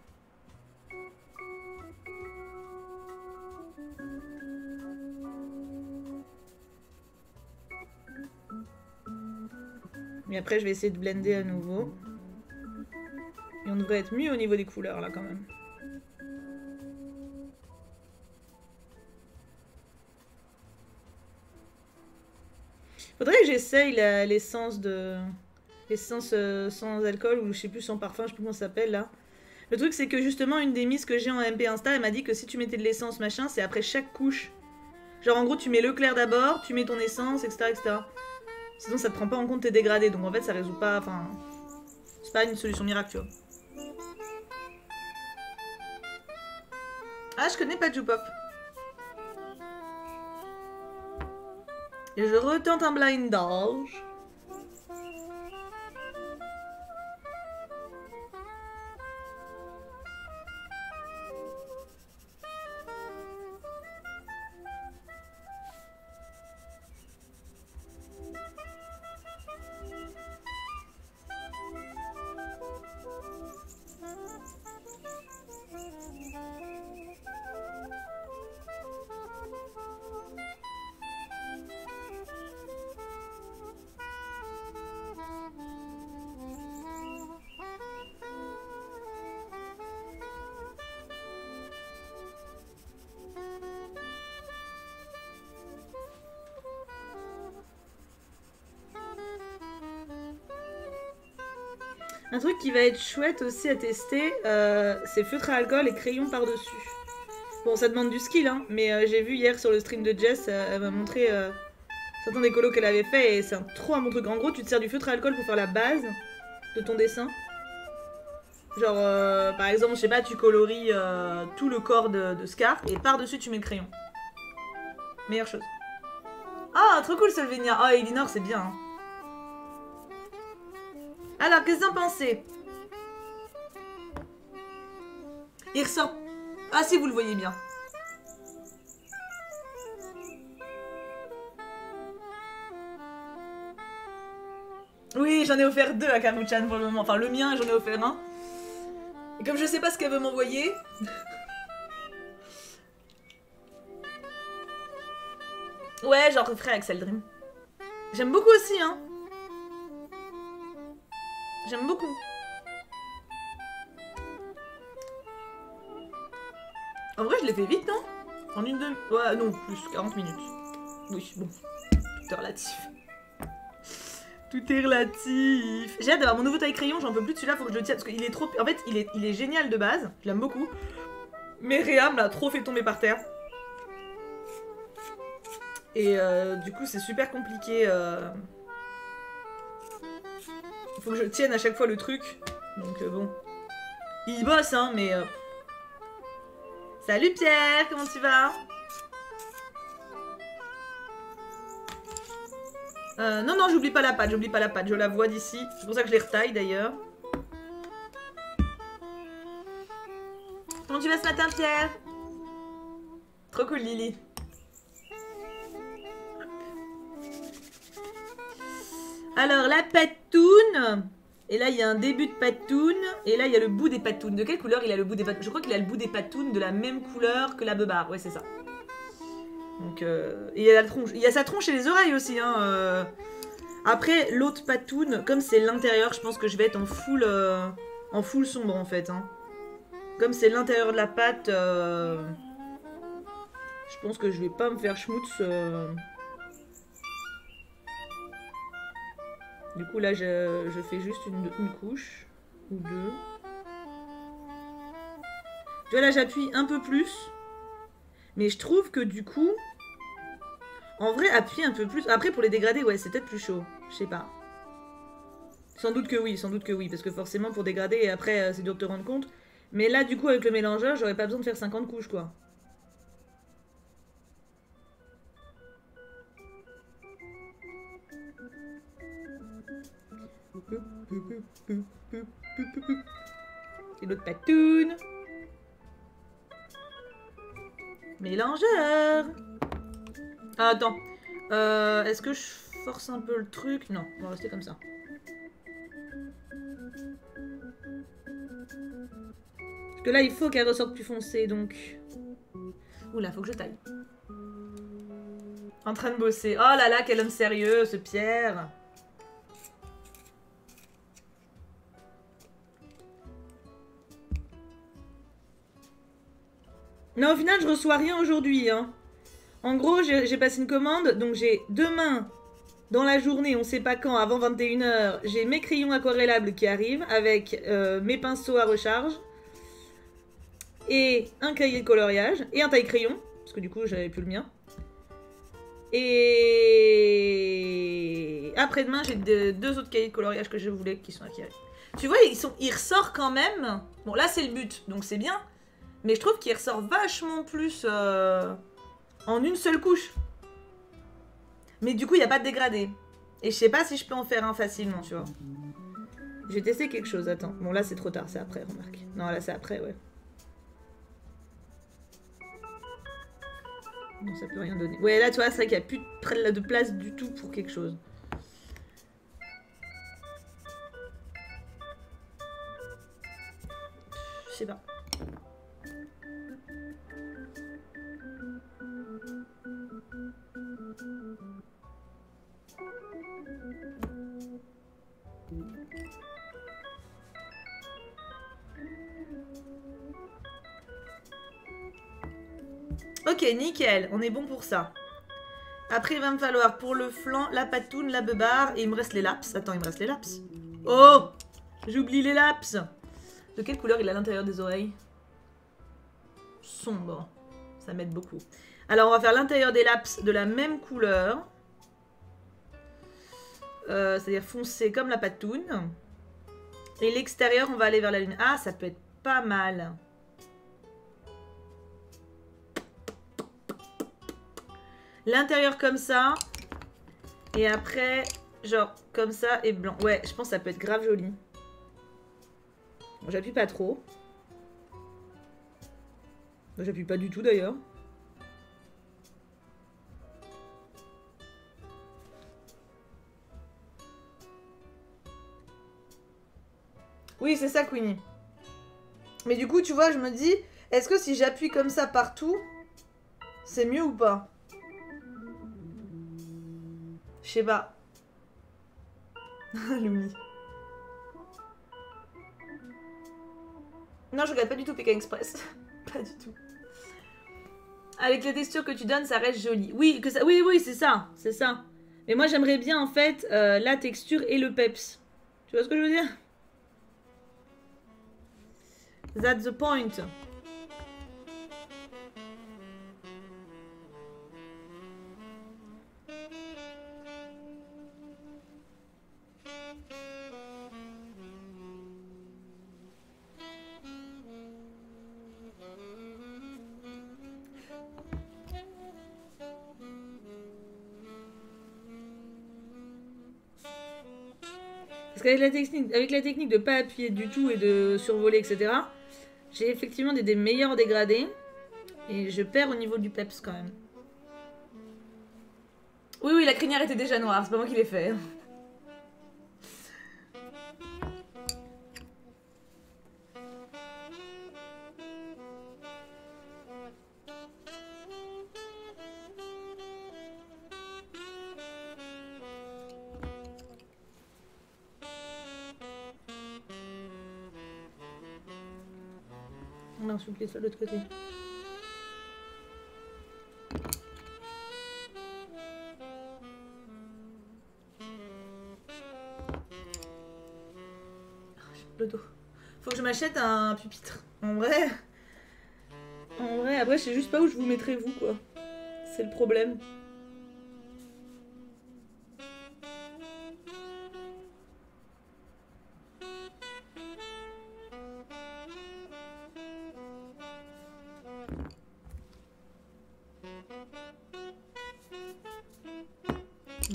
Et après, je vais essayer de blender à nouveau. Et on devrait être mieux au niveau des couleurs, là, quand même. Faudrait que j'essaye l'essence de... L'essence sans alcool, ou je sais plus, sans parfum, je sais plus comment ça s'appelle, là. Le truc, c'est que justement, une des miss que j'ai en MP Insta, elle m'a dit que si tu mettais de l'essence, machin, c'est après chaque couche. Genre, en gros, tu mets le clair d'abord, tu mets ton essence, etc., etc. Sinon, ça te prend pas en compte tes dégradés, donc en fait, ça résout pas... Enfin... C'est pas une solution miracle, tu vois. Ah, je connais pas Jupop. Et je retente un blindage. Un truc qui va être chouette aussi à tester, c'est feutre à alcool et crayon par-dessus. Bon, ça demande du skill, hein, mais j'ai vu hier sur le stream de Jess, elle m'a montré certains des colos qu'elle avait fait et c'est trop un bon truc. En gros, tu te sers du feutre à alcool pour faire la base de ton dessin. Genre, par exemple, je sais pas, tu colories tout le corps de Scarf et par-dessus tu mets le crayon. Meilleure chose. Ah, trop cool Solvenia. Ah, Elinor, c'est bien. Hein. Alors, qu'est-ce que vous en pensez? Il ressort... Ah si, vous le voyez bien. Oui, j'en ai offert 2 à Kamuchan pour le moment. Enfin, le mien, j'en ai offert un. Et comme je sais pas ce qu'elle veut m'envoyer... ouais, j'en referai Axel Dream. J'aime beaucoup aussi, hein. J'aime beaucoup. En vrai, je l'ai fait vite, non? En une demi... ouais, non, plus, 40 minutes. Oui, bon. Tout est relatif. Tout est relatif. J'ai hâte d'avoir mon nouveau taille crayon, j'en peux plus de celui-là, faut que je le tienne. Parce qu'il est trop... En fait, il est génial de base, je l'aime beaucoup. Mais Réa me l'a trop fait tomber par terre. Et du coup, c'est super compliqué. Faut que je tienne à chaque fois le truc. Donc bon. Il bosse, hein, mais... Salut Pierre, comment tu vas? Non, non, j'oublie pas la pâte, j'oublie pas la pâte. Je la vois d'ici. C'est pour ça que je les retaille, d'ailleurs. Comment tu vas ce matin, Pierre? Trop cool, Lily. Alors, la patoune. Et là, il y a un début de patoune. Et là, il y a le bout des patounes. De quelle couleur il a le bout des patounes? Je crois qu'il a le bout des patounes de la même couleur que la beubare. Ouais, c'est ça. Donc, et il y a la tronche. Il y a sa tronche et les oreilles aussi, hein. Après, l'autre patoune, comme c'est l'intérieur, je pense que je vais être en full sombre, en fait. Hein. Comme c'est l'intérieur de la pâte, je pense que je vais pas me faire schmutz. Du coup, là, je fais juste une couche ou deux. Tu vois, là, j'appuie un peu plus. Mais je trouve que du coup, en vrai, appuyer un peu plus. Après, pour les dégradés, ouais, c'est peut-être plus chaud. Je sais pas. Sans doute que oui, parce que forcément, pour dégrader, et après, c'est dur de te rendre compte. Mais là, du coup, avec le mélangeur, j'aurais pas besoin de faire 50 couches, quoi. Et l'autre patoune. Mélangeur. Ah, attends. Est-ce que je force un peu le truc? Non, on va rester comme ça. Parce que là, il faut qu'elle ressorte plus foncée, donc... Oula, faut que je taille. En train de bosser. Oh là là, quel homme sérieux, ce Pierre. Non, au final, je reçois rien aujourd'hui, hein. En gros, j'ai passé une commande, donc j'ai demain, dans la journée, on sait pas quand, avant 21 h, j'ai mes crayons aquarellables qui arrivent, avec mes pinceaux à recharge, et un cahier de coloriage, et un taille-crayon, parce que du coup, j'avais plus le mien. Et après-demain, j'ai deux autres cahiers de coloriage que je voulais qui sont acquis. Tu vois, ils ressortent quand même. Bon, là, c'est le but, donc c'est bien. Mais je trouve qu'il ressort vachement plus en une seule couche. Mais du coup, il n'y a pas de dégradé. Et je sais pas si je peux en faire un facilement, tu vois. Je vais tester quelque chose, attends. Bon, là, c'est trop tard, c'est après, remarque. Non, là, c'est après, ouais. Non, ça peut rien donner. Ouais, là, tu vois, c'est vrai qu'il n'y a plus de place du tout pour quelque chose. Je sais pas. Ok, nickel, on est bon pour ça. Après, il va me falloir pour le flanc, la patoune, la beubare, et il me reste les laps. Attends, il me reste les laps. Oh, j'oublie les laps. De quelle couleur il a à l'intérieur des oreilles? Sombre. Ça m'aide beaucoup. Alors, on va faire l'intérieur des laps de la même couleur. C'est-à-dire foncé comme la patoune. Et l'extérieur, on va aller vers la lune. Ah, ça peut être pas mal. L'intérieur comme ça. Et après, genre comme ça et blanc. Ouais, je pense que ça peut être grave joli. Bon, j'appuie pas trop. J'appuie pas du tout d'ailleurs. Oui, c'est ça, Queenie. Mais du coup, tu vois, je me dis, est-ce que si j'appuie comme ça partout, c'est mieux ou pas? Je sais pas. Lumi. Non, je regarde pas du tout Pékin Express. Pas du tout. Avec les textures que tu donnes, ça reste joli. Oui, oui, c'est ça. C'est ça. Mais moi, j'aimerais bien, en fait, la texture et le peps. Tu vois ce que je veux dire? That's the point. Parce qu'avec la technique de pas appuyer du tout et de survoler, etc., j'ai effectivement des meilleurs dégradés. Et je perds au niveau du peps quand même. Oui, oui, la crinière était déjà noire, c'est pas moi qui l'ai fait. Non, s'il vous plaît, de l'autre côté. m'achète un pupitre. En vrai, après je sais juste pas où je vous mettrai vous quoi. C'est le problème.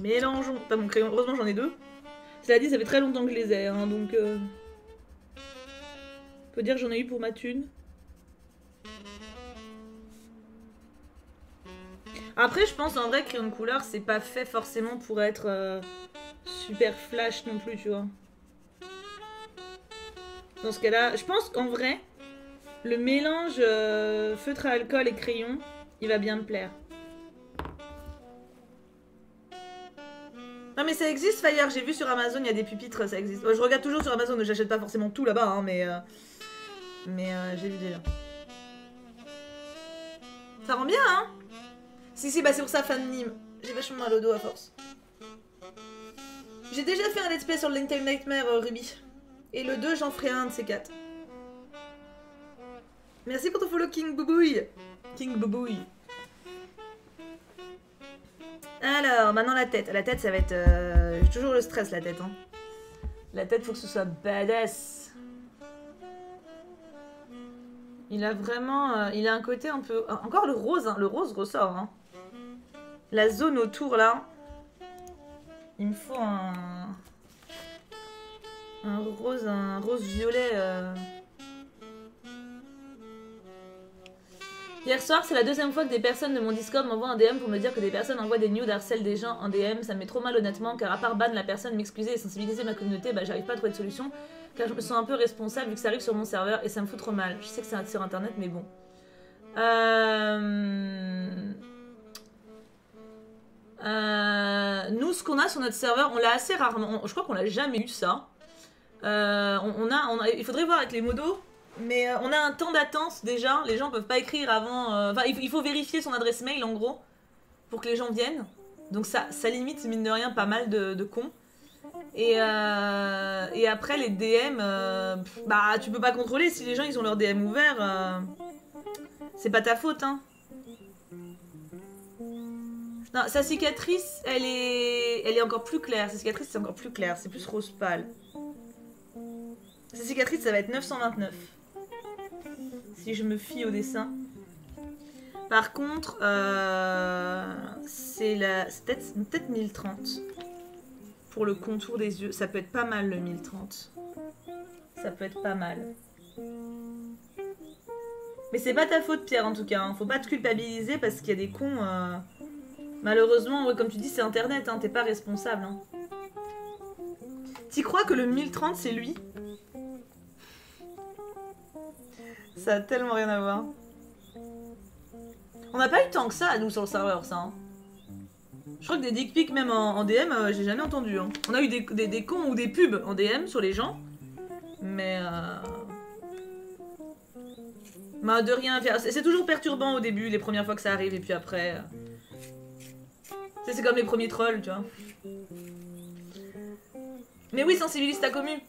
Mélangeons. Pas mon crayon, heureusement j'en ai deux. Cela dit, ça fait très longtemps que je les ai, hein, donc... Faut dire que j'en ai eu pour ma thune. Après, je pense en vrai, crayon de couleur, c'est pas fait forcément pour être super flash non plus, tu vois. Dans ce cas-là, je pense qu'en vrai, le mélange feutre à alcool et crayon, il va bien me plaire. Non mais ça existe Fire, j'ai vu sur Amazon, il y a des pupitres, ça existe. Je regarde toujours sur Amazon, j'achète pas forcément tout là-bas, hein, mais j'ai vu déjà. Ça rend bien, hein? Si, bah c'est pour ça, fan de Nîmes. J'ai vachement mal au dos à force. J'ai déjà fait un let's play sur le Little Nightmare, Ruby. Et le 2, j'en ferai un de ces 4. Merci pour ton follow, King Boubouille. King Boubouille. Alors, maintenant la tête. La tête, ça va être... J'ai toujours le stress, la tête. Hein. La tête, faut que ce soit badass. Il a vraiment... il a un côté un peu... Encore le rose, hein. Le rose ressort. Hein. La zone autour, là. Il me faut un rose violet. Hier soir, c'est la deuxième fois que des personnes de mon Discord m'envoient un DM pour me dire que des personnes envoient des nudes, harcèlent des gens en DM. Ça me met trop mal honnêtement, car à part ban la personne, m'excuser et sensibiliser ma communauté, bah j'arrive pas à trouver de solution, car je me sens un peu responsable vu que ça arrive sur mon serveur et ça me fout trop mal. Je sais que c'est sur internet, mais bon. Nous, ce qu'on a sur notre serveur, on l'a assez rarement. Je crois qu'on l'a jamais eu ça. Il faudrait voir avec les modos. Mais on a un temps d'attente déjà, les gens peuvent pas écrire avant... Enfin, il faut vérifier son adresse mail en gros, pour que les gens viennent. Donc ça limite, mine de rien, pas mal de cons. Et après, les DM, bah tu peux pas contrôler si les gens ils ont leur DM ouvert. C'est pas ta faute, hein. Non, sa cicatrice, elle est encore plus claire. Sa cicatrice, c'est encore plus clair, c'est plus rose pâle. Sa cicatrice, ça va être 929. Si je me fie au dessin. Par contre, c'est peut-être 1030. Pour le contour des yeux. Ça peut être pas mal le 1030. Ça peut être pas mal. Mais c'est pas ta faute, Pierre, en tout cas. Hein. Faut pas te culpabiliser parce qu'il y a des cons... Malheureusement, ouais, comme tu dis, c'est internet. Hein. T'es pas responsable. Hein. T'y crois que le 1030, c'est lui ? Ça a tellement rien à voir. On n'a pas eu tant que ça, nous, sur le serveur, ça. Hein. Je crois que des dick pics, même en DM, j'ai jamais entendu. Hein. On a eu des cons ou des pubs en DM sur les gens. Mais... bah, de rien faire. C'est toujours perturbant au début, les premières fois que ça arrive, et puis après... C'est comme les premiers trolls, tu vois. Mais oui, sensibilise ta commu.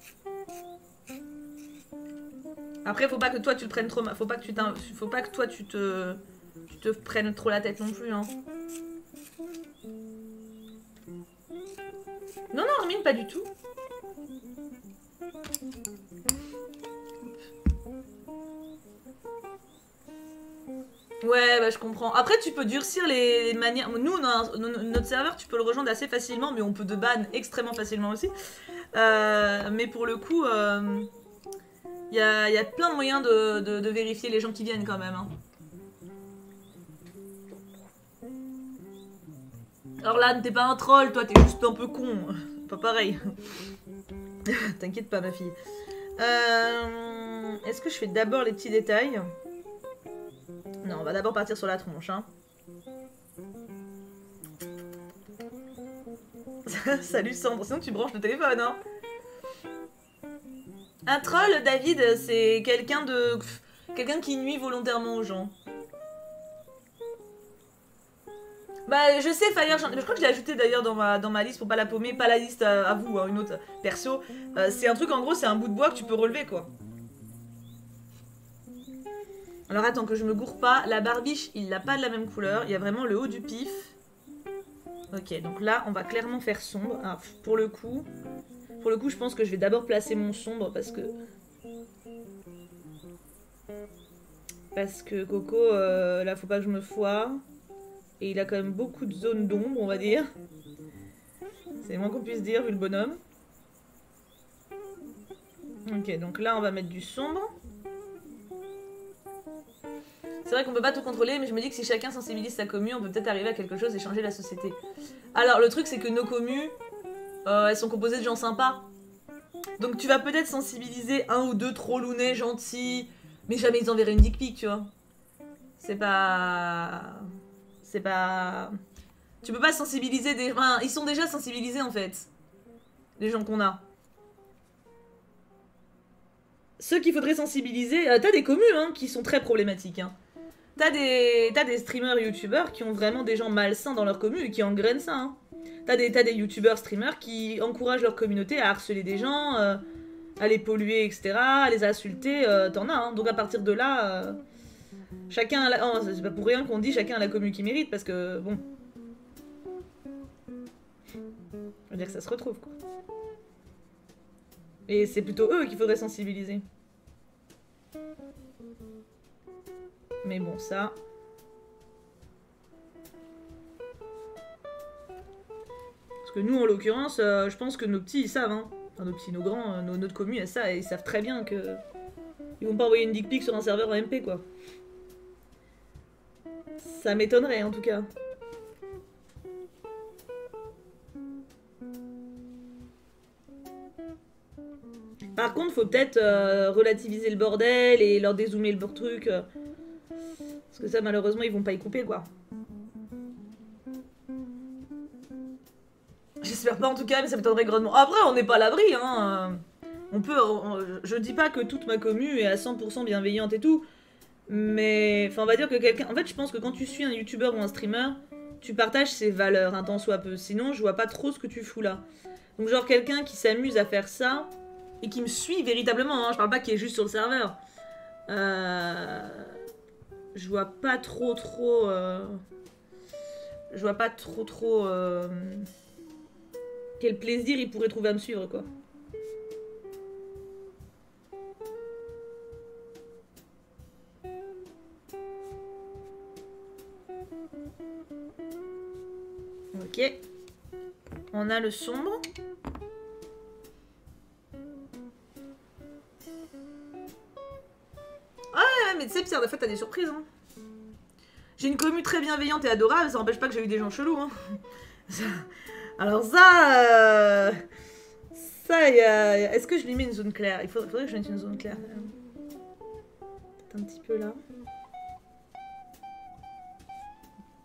Après, faut pas que toi tu le prennes trop mal. Faut pas que toi tu te prennes trop la tête non plus. Hein. Non, Armine, pas du tout. Ouais, bah je comprends. Après, tu peux durcir les manières. Nous, notre serveur, tu peux le rejoindre assez facilement, mais on peut de ban extrêmement facilement aussi. Mais pour le coup, y a plein de moyens de vérifier les gens qui viennent quand même. Hein. Alors là, t'es pas un troll, toi, t'es juste un peu con. Pas pareil. T'inquiète pas, ma fille. Est-ce que je fais d'abord les petits détails ? Non, on va d'abord partir sur la tronche. Hein. Salut Sandre, sinon tu branches le téléphone. Hein. Un troll, David, c'est quelqu'un qui nuit volontairement aux gens. Bah, je sais, Fire, je crois que je l'ai ajouté d'ailleurs dans ma liste pour pas la paumer. Pas la liste à vous, hein, une autre perso. C'est un truc, en gros, c'est un bout de bois que tu peux relever, quoi. Alors attends que je me gourre pas. La barbiche, il l'a pas de la même couleur. Il y a vraiment le haut du pif. Ok, donc là, on va clairement faire sombre. Ah, pour le coup, je pense que je vais d'abord placer mon sombre parce que... Coco, là, faut pas que je me foire. Et il a quand même beaucoup de zones d'ombre, on va dire. C'est le moins qu'on puisse dire, vu le bonhomme. Ok, donc là, on va mettre du sombre. C'est vrai qu'on peut pas tout contrôler, mais je me dis que si chacun sensibilise sa commu, on peut peut-être arriver à quelque chose et changer la société. Alors, le truc, c'est que nos commus, elles sont composées de gens sympas. Donc tu vas peut-être sensibiliser un ou deux trop lounets, gentils, mais jamais ils enverraient une dick pic, tu vois. C'est pas... Tu peux pas sensibiliser des... Enfin, ils sont déjà sensibilisés, en fait. Les gens qu'on a. Ceux qu'il faudrait sensibiliser... t'as des commus, hein, qui sont très problématiques, hein. T'as des streamers youtubeurs qui ont vraiment des gens malsains dans leur commu et qui engrainent ça, hein. T'as des youtubeurs streamers qui encouragent leur communauté à harceler des gens, à les polluer, etc., à les insulter, t'en as, hein. Donc à partir de là, chacun a la... Oh, c'est pas pour rien qu'on dit chacun a la commu qui mérite, parce que, bon... Je veux dire que ça se retrouve, quoi. Et c'est plutôt eux qu'il faudrait sensibiliser. Mais bon, ça... Parce que nous, en l'occurrence, je pense que nos petits, ils savent, hein. Enfin, nos petits, nos grands, notre commu, ils savent très bien que... Ils vont pas envoyer une dick pic sur un serveur en MP, quoi. Ça m'étonnerait, en tout cas. Par contre, faut peut-être relativiser le bordel et leur dézoomer le truc. Parce que ça, malheureusement, ils vont pas y couper, quoi. J'espère pas, en tout cas, mais ça m'étonnerait grandement. Après, on n'est pas à l'abri, hein. On peut... je dis pas que toute ma commu est à 100% bienveillante et tout. Mais... Enfin, on va dire que quelqu'un... En fait, je pense que quand tu suis un youtubeur ou un streamer, tu partages ses valeurs, un tant soit peu. Sinon, je vois pas trop ce que tu fous là. Donc, genre, quelqu'un qui s'amuse à faire ça... Et qui me suit véritablement, hein. Je parle pas qui est juste sur le serveur. Je vois pas trop... Je vois pas trop... Quel plaisir il pourrait trouver à me suivre, quoi. Ok. On a le sombre. Ah, mais tu sais, Pierre, des fois, t'as des surprises, hein. J'ai une commu très bienveillante et adorable, ça n'empêche pas que j'ai eu des gens chelous, hein. Alors ça... Ça, il y a... Est-ce que je lui mets une zone claire? Il faudrait que je mette une zone claire. Peut-être un petit peu là.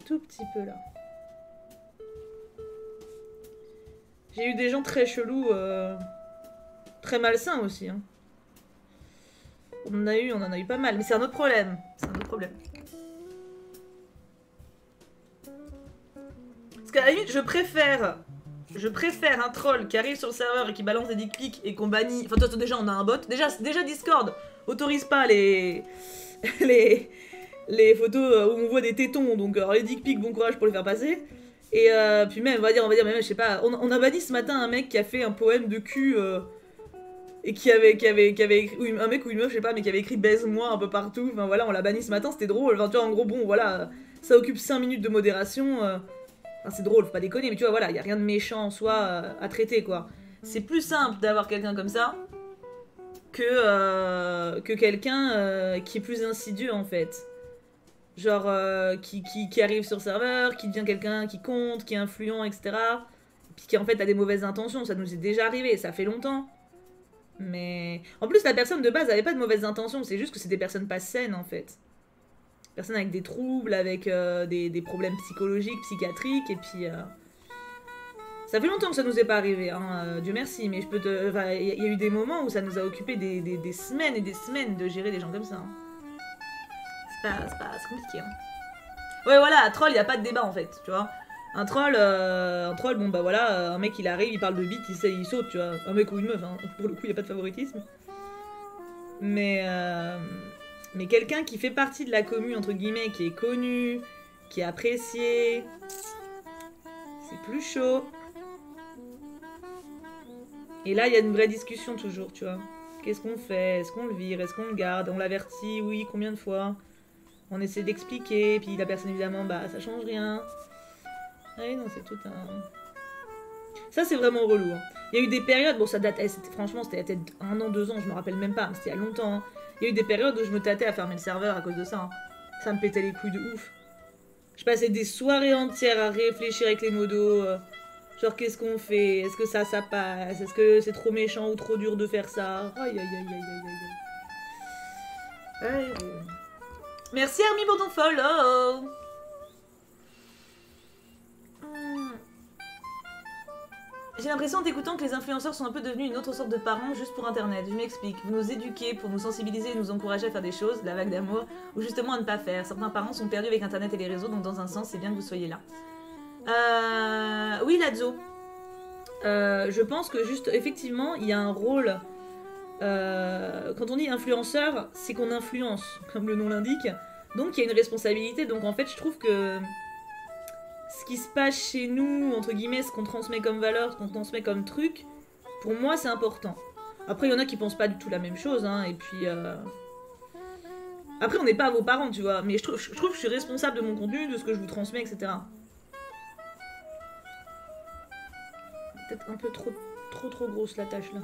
Tout petit peu là. J'ai eu des gens très chelous, très malsains aussi, hein. On en a eu pas mal, mais c'est un autre problème. C'est un autre problème. Parce qu'à la limite, je préfère un troll qui arrive sur le serveur et qui balance des dick pics et qu'on bannit... Enfin, toi, déjà, on a un bot. Déjà Discord autorise pas les photos où on voit des tétons. Donc, alors, les dick pics, bon courage pour les faire passer. Et puis même, on va dire, même, je sais pas... On a banni ce matin un mec qui a fait un poème de cul... et qui avait écrit, un mec ou une meuf, je sais pas, mais qui avait écrit baise-moi un peu partout. Enfin voilà, on l'a banni ce matin, c'était drôle. Enfin, tu vois, en gros, bon, voilà, ça occupe 5 minutes de modération. Enfin, c'est drôle, faut pas déconner, mais tu vois, voilà, y a rien de méchant en soi à traiter, quoi. C'est plus simple d'avoir quelqu'un comme ça que quelqu'un qui est plus insidieux, en fait. Genre, qui arrive sur le serveur, qui devient quelqu'un qui compte, qui est influent, etc. Puis qui, en fait, a des mauvaises intentions. Ça nous est déjà arrivé, ça fait longtemps. Mais... En plus, la personne de base avait pas de mauvaises intentions, c'est juste que c'est des personnes pas saines, en fait. Personnes avec des troubles, avec des problèmes psychologiques, psychiatriques, et puis... Ça fait longtemps que ça nous est pas arrivé, hein, Dieu merci, mais je peux te... Enfin, il y a eu des moments où ça nous a occupé des semaines et des semaines de gérer des gens comme ça. Hein. C'est compliqué, hein. Ouais, voilà, troll, y a pas de débat, en fait, tu vois. Un troll, bon bah voilà, un mec il arrive, il parle de bite, il saute, tu vois. Un mec ou une meuf, hein. Pour le coup, il n'y a pas de favoritisme. Mais Mais quelqu'un qui fait partie de la commune, entre guillemets, qui est connu, qui est apprécié, c'est plus chaud. Et là, il y a une vraie discussion toujours, tu vois. Qu'est-ce qu'on fait? Est-ce qu'on le vire? Est-ce qu'on le garde? On l'avertit? Oui, combien de fois? On essaie d'expliquer, puis la personne, évidemment, bah, ça change rien. Ouais, non, c'est tout un... Ça, c'est vraiment relou. Hein. Il y a eu des périodes, bon, ça date, franchement, c'était peut-être 1 an, 2 ans, je me rappelle même pas, c'était il y a longtemps. Hein. Il y a eu des périodes où je me tâtais à fermer le serveur à cause de ça. Hein. Ça me pétait les couilles de ouf. Je passais des soirées entières à réfléchir avec les modos. Genre, qu'est-ce qu'on fait? Est-ce que ça passe? Est-ce que c'est trop méchant ou trop dur de faire ça? Aïe, aïe, aïe, aïe, aïe, aïe. Merci Army pour ton follow. J'ai l'impression en t'écoutant que les influenceurs sont un peu devenus une autre sorte de parents juste pour internet. Je m'explique. Vous nous éduquez pour nous sensibiliser et nous encourager à faire des choses, la vague d'amour, ou justement à ne pas faire. Certains parents sont perdus avec internet et les réseaux, donc dans un sens, c'est bien que vous soyez là. Oui, Lazo. Je pense que juste, effectivement, il y a un rôle... quand on dit influenceur, c'est qu'on influence, comme le nom l'indique. Donc il y a une responsabilité. Donc en fait, je trouve que ce qui se passe chez nous, entre guillemets, ce qu'on transmet comme valeur, ce qu'on transmet comme truc, pour moi, c'est important. Après, il y en a qui pensent pas du tout la même chose, hein, et puis... Après, on n'est pas vos parents, tu vois, mais je trouve que je suis responsable de mon contenu, de ce que je vous transmets, etc. Peut-être un peu trop grosse la tâche, là.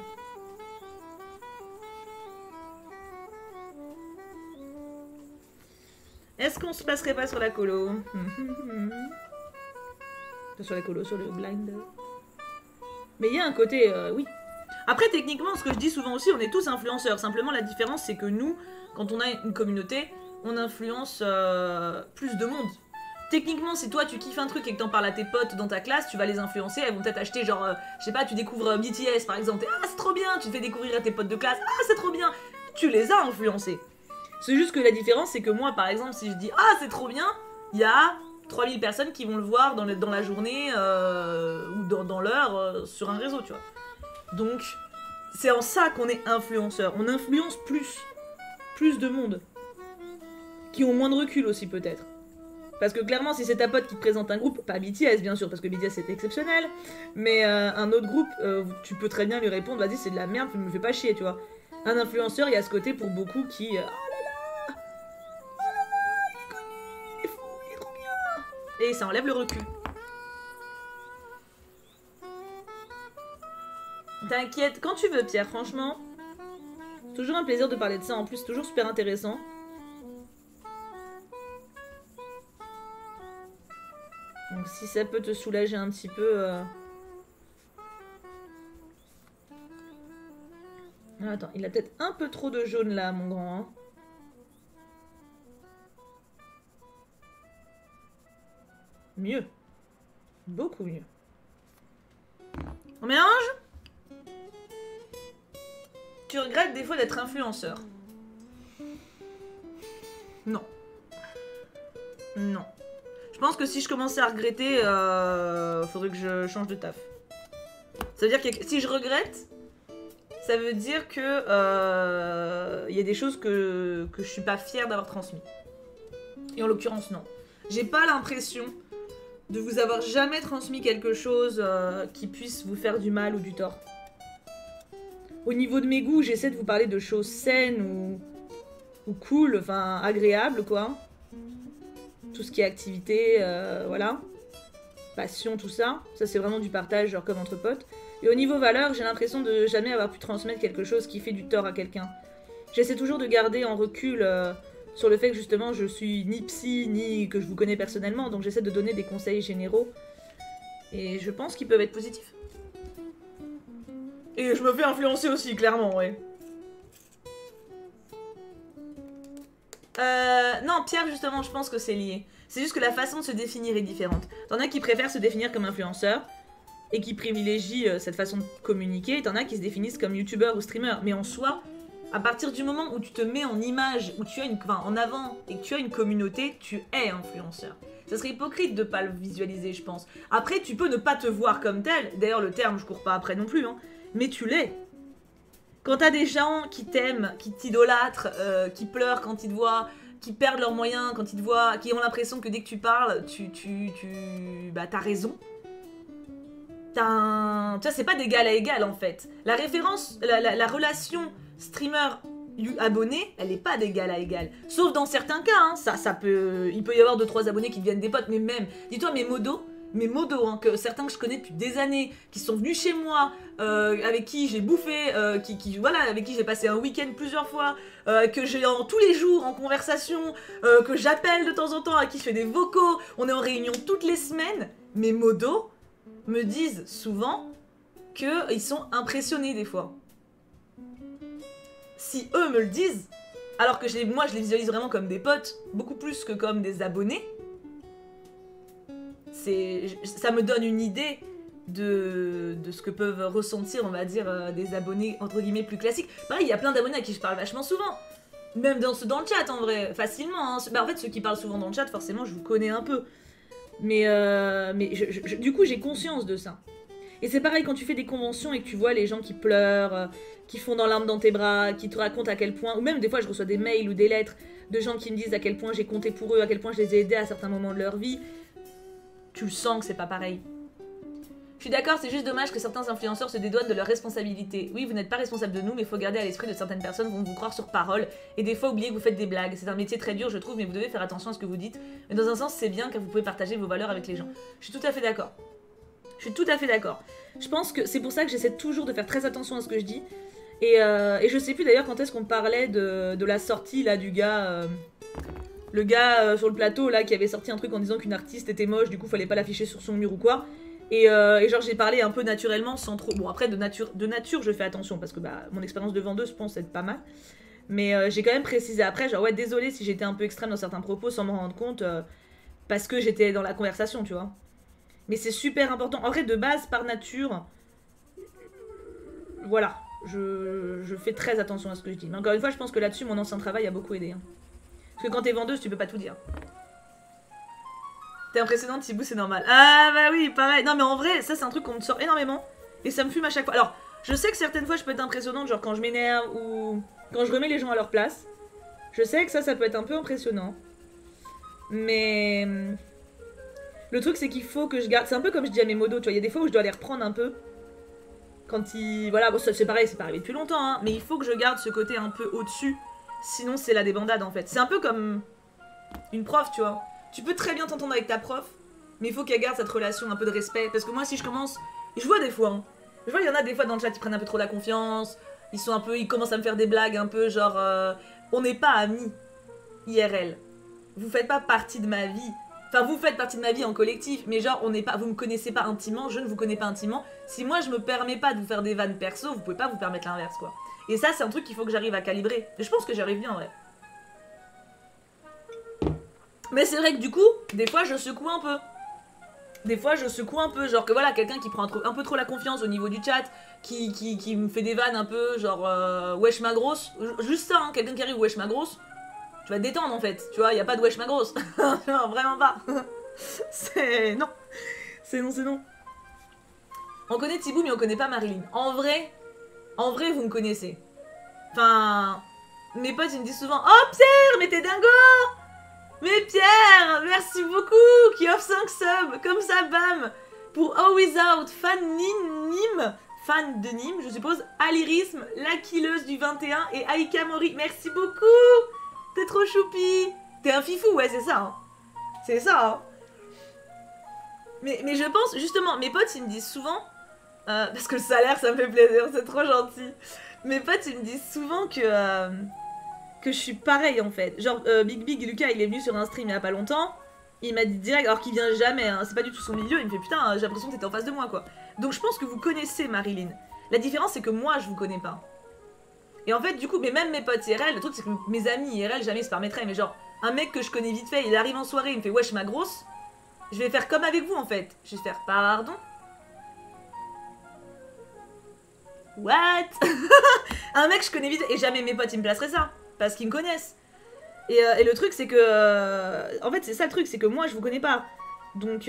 Est-ce qu'on se passerait pas sur la colo? Sur la colo, sur le blind. Mais il y a un côté, oui. Après, techniquement, ce que je dis souvent aussi, on est tous influenceurs. Simplement, la différence, c'est que nous, quand on a une communauté, on influence plus de monde. Techniquement, si toi, tu kiffes un truc et que t'en parles à tes potes dans ta classe, tu vas les influencer. Elles vont peut-être acheter, genre, je sais pas, tu découvres BTS, par exemple. Et, ah, c'est trop bien. Tu te fais découvrir à tes potes de classe. Ah, c'est trop bien. Tu les as influencés. C'est juste que la différence, c'est que moi, par exemple, si je dis « Ah, c'est trop bien », il y a 3000 personnes qui vont le voir dans la journée ou dans l'heure sur un réseau, tu vois. Donc, c'est en ça qu'on est influenceur. On influence plus de monde. Qui ont moins de recul aussi, peut-être. Parce que clairement, si c'est ta pote qui te présente un groupe, pas BTS, bien sûr, parce que BTS, c'est exceptionnel, mais un autre groupe, tu peux très bien lui répondre « Vas-y, c'est de la merde, tu me fais pas chier, tu vois. » Un influenceur, il y a ce côté pour beaucoup qui... Et ça enlève le recul. T'inquiète, quand tu veux Pierre, franchement. Toujours un plaisir de parler de ça, en plus toujours super intéressant. Donc si ça peut te soulager un petit peu... Ah, attends, il a peut-être un peu trop de jaune là, mon grand. Hein. Mieux. Beaucoup mieux. On mélange? Tu regrettes des fois d'être influenceur? Non. Non. Je pense que si je commençais à regretter, faudrait que je change de taf. Ça veut dire que si je regrette, ça veut dire que y a des choses que je suis pas fière d'avoir transmis. Et en l'occurrence, non. J'ai pas l'impression de vous avoir jamais transmis quelque chose qui puisse vous faire du mal ou du tort. Au niveau de mes goûts, j'essaie de vous parler de choses saines ou cool, enfin agréables quoi. Tout ce qui est activité, voilà. Passion, tout ça. Ça c'est vraiment du partage, genre comme entre potes. Et au niveau valeur, j'ai l'impression de jamais avoir pu transmettre quelque chose qui fait du tort à quelqu'un. J'essaie toujours de garder en recul... sur le fait que justement je suis ni psy ni que je vous connais personnellement, donc j'essaie de donner des conseils généraux et je pense qu'ils peuvent être positifs. Et je me fais influencer aussi, clairement, ouais. Non, Pierre, justement, je pense que c'est lié. C'est juste que la façon de se définir est différente. T'en as qui préfèrent se définir comme influenceur et qui privilégient cette façon de communiquer, et t'en as qui se définissent comme youtubeur ou streamer, mais en soi... À partir du moment où tu te mets en image, où tu as en avant et que tu as une communauté, tu es influenceur. Ça serait hypocrite de pas le visualiser, je pense. Après, tu peux ne pas te voir comme tel. D'ailleurs, le terme, je cours pas après non plus, hein. Mais tu l'es. Quand t'as des gens qui t'aiment, qui t'idolâtrent, qui pleurent quand ils te voient, qui perdent leurs moyens quand ils te voient, qui ont l'impression que dès que tu parles, bah, t'as raison. Tu vois, c'est pas d'égal à égal en fait. La référence, la relation streamer-abonné, elle est pas d'égal à égal. Sauf dans certains cas, hein, il peut y avoir 2-3 abonnés qui deviennent des potes, mais même, dis-toi, mes modos, hein, certains que je connais depuis des années, qui sont venus chez moi, avec qui j'ai bouffé, voilà, avec qui j'ai passé un week-end plusieurs fois, que j'ai tous les jours en conversation, que j'appelle de temps en temps, à qui je fais des vocaux, on est en réunion toutes les semaines, mes modos me disent souvent qu'ils sont impressionnés des fois. Si eux me le disent, alors que moi je les visualise vraiment comme des potes, beaucoup plus que comme des abonnés, ça me donne une idée de ce que peuvent ressentir, on va dire, des abonnés entre guillemets plus classiques. Pareil, il y a plein d'abonnés à qui je parle vachement souvent. Même dans le chat en vrai, facilement. Hein. Bah, en fait, ceux qui parlent souvent dans le chat, forcément, je vous connais un peu. Mais du coup, j'ai conscience de ça. Et c'est pareil quand tu fais des conventions et que tu vois les gens qui pleurent, qui font dans l'arme dans tes bras, qui te racontent à quel point, ou même des fois je reçois des mails ou des lettres de gens qui me disent à quel point j'ai compté pour eux, à quel point je les ai aidés à certains moments de leur vie. Tu le sens que c'est pas pareil. Je suis d'accord, c'est juste dommage que certains influenceurs se dédouanent de leurs responsabilités. Oui, vous n'êtes pas responsable de nous, mais il faut garder à l'esprit de certaines personnes vont vous croire sur parole et des fois oublier que vous faites des blagues. C'est un métier très dur, je trouve, mais vous devez faire attention à ce que vous dites. Mais dans un sens, c'est bien car vous pouvez partager vos valeurs avec les gens. Je suis tout à fait d'accord. Je suis tout à fait d'accord. Je pense que c'est pour ça que j'essaie toujours de faire très attention à ce que je dis. Et je sais plus d'ailleurs quand est-ce qu'on parlait de la sortie là du gars... le gars sur le plateau là qui avait sorti un truc en disant qu'une artiste était moche, du coup fallait pas l'afficher sur son mur ou quoi. Et genre j'ai parlé un peu naturellement sans trop... Bon après de nature je fais attention parce que bah mon expérience de vendeuse je pense être pas mal. Mais j'ai quand même précisé après genre ouais désolé si j'étais un peu extrême dans certains propos sans me rendre compte parce que j'étais dans la conversation tu vois. Mais c'est super important. En vrai de base par nature voilà je fais très attention à ce que je dis. Mais encore une fois je pense que là-dessus mon ancien travail a beaucoup aidé. Hein. Parce que quand t'es vendeuse tu peux pas tout dire. T'es impressionnante, Thibaut, c'est normal. Ah bah oui, pareil. Non mais en vrai, ça c'est un truc qu'on me sort énormément. Et ça me fume à chaque fois. Alors, je sais que certaines fois je peux être impressionnante, genre quand je m'énerve ou quand je remets les gens à leur place. Je sais que ça peut être un peu impressionnant. Mais... Le truc c'est qu'il faut que je garde... C'est un peu comme je dis à mes modos, tu vois, il y a des fois où je dois les reprendre un peu. Quand ils... Voilà, bon c'est pareil, c'est pas arrivé depuis longtemps, hein. Mais il faut que je garde ce côté un peu au-dessus. Sinon c'est la débandade en fait. C'est un peu comme une prof, tu vois. Tu peux très bien t'entendre avec ta prof, mais il faut qu'elle garde cette relation un peu de respect. Parce que moi, si je commence... Je vois des fois, hein. Je vois, il y en a des fois dans le chat, ils prennent un peu trop la confiance. Ils commencent à me faire des blagues un peu genre... on n'est pas amis, IRL. Vous faites pas partie de ma vie. Enfin, vous faites partie de ma vie en collectif, mais genre, on n'est pas... Vous me connaissez pas intimement, je ne vous connais pas intimement. Si moi, je me permets pas de vous faire des vannes perso, vous pouvez pas vous permettre l'inverse, quoi. Et ça, c'est un truc qu'il faut que j'arrive à calibrer. Et je pense que j'y arrive bien, en vrai. Mais c'est vrai que du coup, des fois je secoue un peu. Des fois je secoue un peu, genre que voilà, quelqu'un qui prend un peu trop la confiance au niveau du chat, qui me fait des vannes un peu, genre wesh ma grosse. Juste ça, hein, quelqu'un qui arrive wesh ma grosse, tu vas te détendre en fait, tu vois, y a pas de wesh ma grosse. Non, vraiment pas. C'est... Non. C'est non. On connaît Thibaut mais on connaît pas Marilyn. En vrai, vous me connaissez. Enfin, mes potes ils me disent souvent « Oh Pierre, mais t'es dingo !» Mais Pierre, merci beaucoup qui offre 5 subs, comme ça, bam. Pour Always Out, fan de Nîmes, je suppose, Alirisme, la killeuse du 21 et Aika Mori. Merci beaucoup. T'es trop choupi. T'es un fifou, ouais, c'est ça. Hein. C'est ça. Hein. Mais je pense, justement, mes potes, ils me disent souvent, parce que le salaire, ça me fait plaisir, c'est trop gentil. Mes potes, ils me disent souvent que je suis pareil en fait. Genre Big Lucas il est venu sur un stream il y a pas longtemps. Il m'a dit direct, alors qu'il vient jamais, hein, c'est pas du tout son milieu, il me fait putain j'ai l'impression que t'étais en face de moi quoi. Donc je pense que vous connaissez Marilyn. La différence c'est que moi je vous connais pas. Et en fait du coup, mais même mes potes IRL, le truc c'est que mes amis IRL jamais se permettraient. Mais genre un mec que je connais vite fait, il arrive en soirée, il me fait wesh ma grosse. Je vais faire comme avec vous en fait. Je vais faire pardon. What? Un mec que je connais vite et jamais mes potes ils me placeraient ça. Parce qu'ils me connaissent. Et le truc c'est que... en fait c'est ça le truc, c'est que moi je vous connais pas. Donc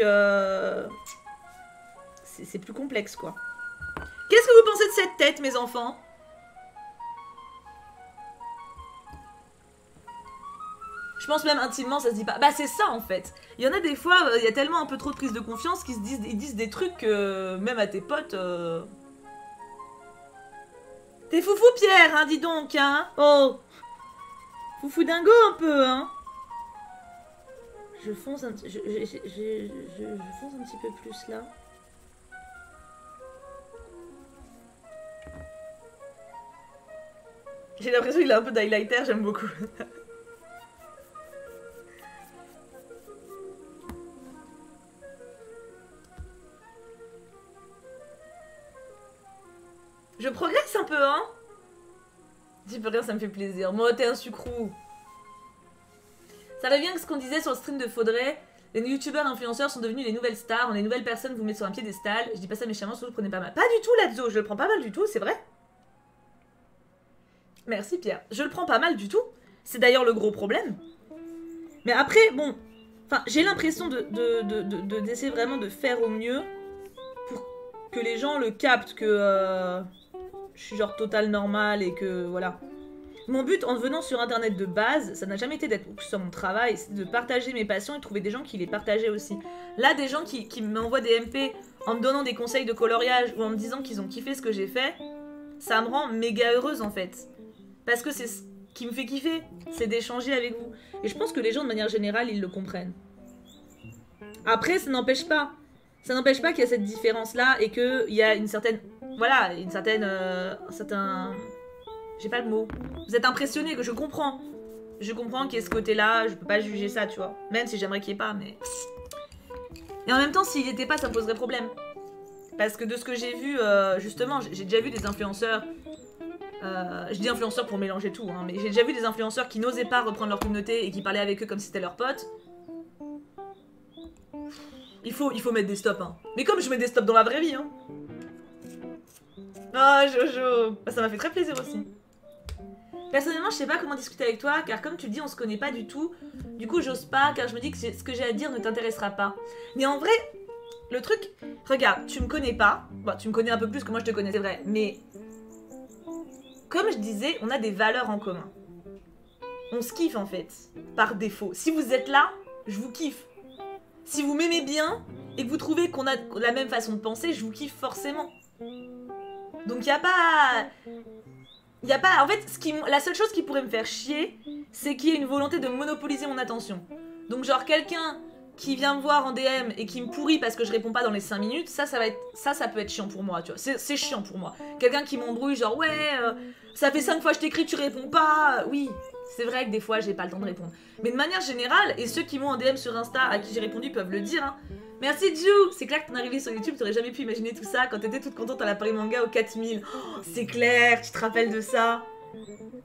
c'est plus complexe quoi. Qu'est-ce que vous pensez de cette tête mes enfants? Je pense même intimement, ça se dit pas. Bah c'est ça en fait. Il y en a des fois, il y a tellement un peu trop de prise de confiance qu'ils ils disent des trucs même à tes potes. T'es foufou Pierre, hein, dis donc, hein. Oh, foufou dingo un peu, hein. Je fonce un petit peu plus là. J'ai l'impression qu'il a un peu d'highlighter, j'aime beaucoup. Je progresse un peu, hein. J'y peux rien, ça me fait plaisir. Moi, t'es un sucrou. Ça revient à ce qu'on disait sur le stream de Faudrait. Les youtubeurs influenceurs sont devenus les nouvelles stars. Les nouvelles personnes vous mettent sur un piédestal. Je dis pas ça méchamment, surtout vous le prenez pas mal. Pas du tout, Lazzo, je le prends pas mal du tout, c'est vrai. Merci Pierre. Je le prends pas mal du tout. C'est d'ailleurs le gros problème. Mais après, bon... Enfin, j'ai l'impression d'essayer vraiment de faire au mieux pour que les gens le captent que je suis genre total normal et que voilà. Mon but en venant sur internet de base, ça n'a jamais été d'être sur mon travail, c'est de partager mes passions et de trouver des gens qui les partageaient aussi. Là, des gens qui m'envoient des MP en me donnant des conseils de coloriage ou en me disant qu'ils ont kiffé ce que j'ai fait, ça me rend méga heureuse en fait. Parce que c'est ce qui me fait kiffer, c'est d'échanger avec vous. Et je pense que les gens de manière générale, ils le comprennent. Après, ça n'empêche pas. Ça n'empêche pas qu'il y a cette différence-là et qu'il y a une certaine... Voilà, une certaine... un certain... J'ai pas le mot. Vous êtes impressionné, que je comprends. Je comprends qu'il y ait ce côté-là, je peux pas juger ça, tu vois. Même si j'aimerais qu'il n'y ait pas, mais... Et en même temps, s'il n'y était pas, ça me poserait problème. Parce que de ce que j'ai vu, justement, j'ai déjà vu des influenceurs... je dis influenceurs pour mélanger tout, hein, mais j'ai déjà vu des influenceurs qui n'osaient pas reprendre leur communauté et qui parlaient avec eux comme si c'était leurs potes. Il faut mettre des stops, hein. Mais comme je mets des stops dans la vraie vie, hein. Ah, Jojo. Bah, ça m'a fait très plaisir aussi. Personnellement, je sais pas comment discuter avec toi, car comme tu le dis, on se connaît pas du tout. Du coup, j'ose pas, car je me dis que ce que j'ai à dire ne t'intéressera pas. Mais en vrai, le truc... Regarde, tu me connais pas. Bon, tu me connais un peu plus que moi je te connais, c'est vrai. Mais... Comme je disais, on a des valeurs en commun. On se kiffe, en fait. Par défaut. Si vous êtes là, je vous kiffe. Si vous m'aimez bien, et que vous trouvez qu'on a la même façon de penser, je vous kiffe forcément. Donc y a pas... En fait, la seule chose qui pourrait me faire chier, c'est qu'il y ait une volonté de monopoliser mon attention. Donc genre quelqu'un qui vient me voir en DM et qui me pourrit parce que je réponds pas dans les 5 minutes, ça peut être chiant pour moi, tu vois. C'est chiant pour moi. Quelqu'un qui m'embrouille, genre ouais, ça fait 5 fois que je t'écris, tu réponds pas. Oui, c'est vrai que des fois j'ai pas le temps de répondre. Mais de manière générale, et ceux qui m'ont en DM sur Insta à qui j'ai répondu peuvent le dire, hein. Merci Ju. C'est clair que ton arrivée sur YouTube, t'aurais jamais pu imaginer tout ça quand t'étais toute contente à la Paris Manga au 4000. Oh, c'est clair, tu te rappelles de ça?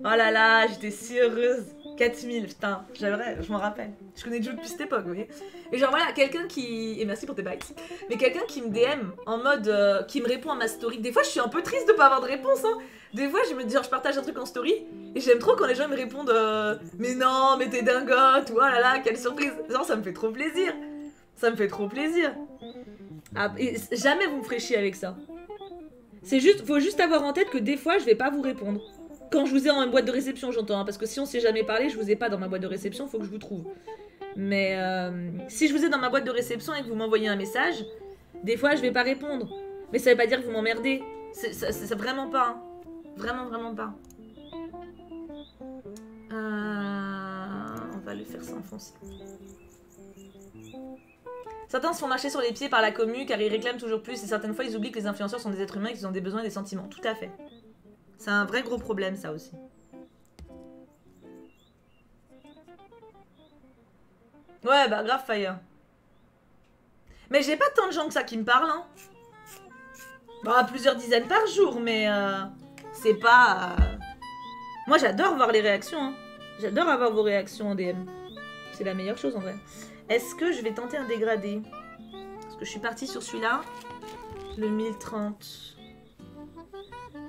Oh là là, j'étais si heureuse. 4000, putain, j'aimerais, je m'en rappelle. Je connais Ju depuis cette époque, vous voyez. Et genre voilà, quelqu'un qui... Et merci pour tes bikes. Mais quelqu'un qui me DM en mode... qui me répond à ma story. Des fois, je suis un peu triste de pas avoir de réponse, hein. Des fois, je me dis, genre, je partage un truc en story et j'aime trop quand les gens me répondent mais non, mais t'es dingote, ou oh là là, quelle surprise. Genre, ça me fait trop plaisir. Ça me fait trop plaisir. Ah, et jamais vous me ferez chier avec ça. C'est juste, faut juste avoir en tête que des fois, je vais pas vous répondre. Quand je vous ai en boîte de réception, j'entends, hein, parce que si on s'est jamais parlé, je vous ai pas dans ma boîte de réception, faut que je vous trouve. Mais si je vous ai dans ma boîte de réception et que vous m'envoyez un message, des fois, je vais pas répondre. Mais ça veut pas dire que vous m'emmerdez. C'est vraiment pas. Hein. Vraiment pas. On va le faire s'enfoncer. Certains se font marcher sur les pieds par la commu car ils réclament toujours plus et certaines fois ils oublient que les influenceurs sont des êtres humains et qu'ils ont des besoins et des sentiments. Tout à fait. C'est un vrai gros problème ça aussi. Ouais bah grave Fire. Mais j'ai pas tant de gens que ça qui me parlent hein. Bah plusieurs dizaines par jour mais c'est pas... Moi j'adore voir les réactions hein. J'adore avoir vos réactions en DM. C'est la meilleure chose en vrai. Est-ce que je vais tenter un dégradé? Parce que je suis partie sur celui-là. Le 1030.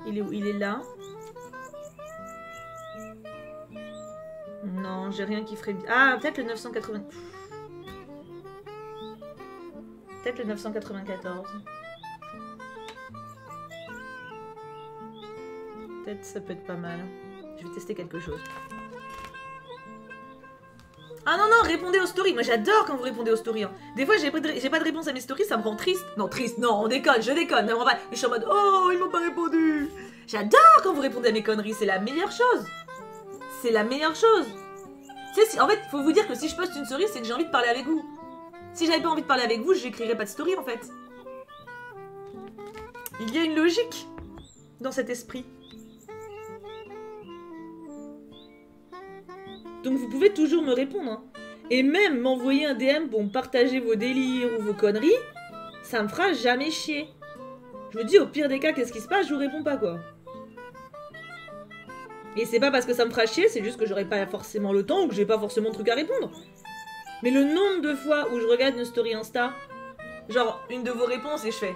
Il est où? Il est là. Non, j'ai rien qui ferait bien. Ah, peut-être le 980. Peut-être le 994. Peut-être ça peut être pas mal. Je vais tester quelque chose. Ah non, non, répondez aux stories. Moi, j'adore quand vous répondez aux stories. Hein. Des fois, j'ai pas de réponse à mes stories, ça me rend triste. Non, triste, non, on déconne, je déconne. Mais je suis en mode, oh, ils m'ont pas répondu. J'adore quand vous répondez à mes conneries, c'est la meilleure chose. C'est la meilleure chose. Tu sais, en fait, faut vous dire que si je poste une story, c'est que j'ai envie de parler avec vous. Si j'avais pas envie de parler avec vous, j'écrirais pas de story, en fait. Il y a une logique dans cet esprit. Donc vous pouvez toujours me répondre. Hein. Et même m'envoyer un DM pour me partager vos délires ou vos conneries, ça me fera jamais chier. Je vous dis, au pire des cas, qu'est-ce qui se passe, je vous réponds pas, quoi. Et c'est pas parce que ça me fera chier, c'est juste que j'aurai pas forcément le temps ou que j'ai pas forcément de truc à répondre. Mais le nombre de fois où je regarde une story Insta, genre une de vos réponses et je fais...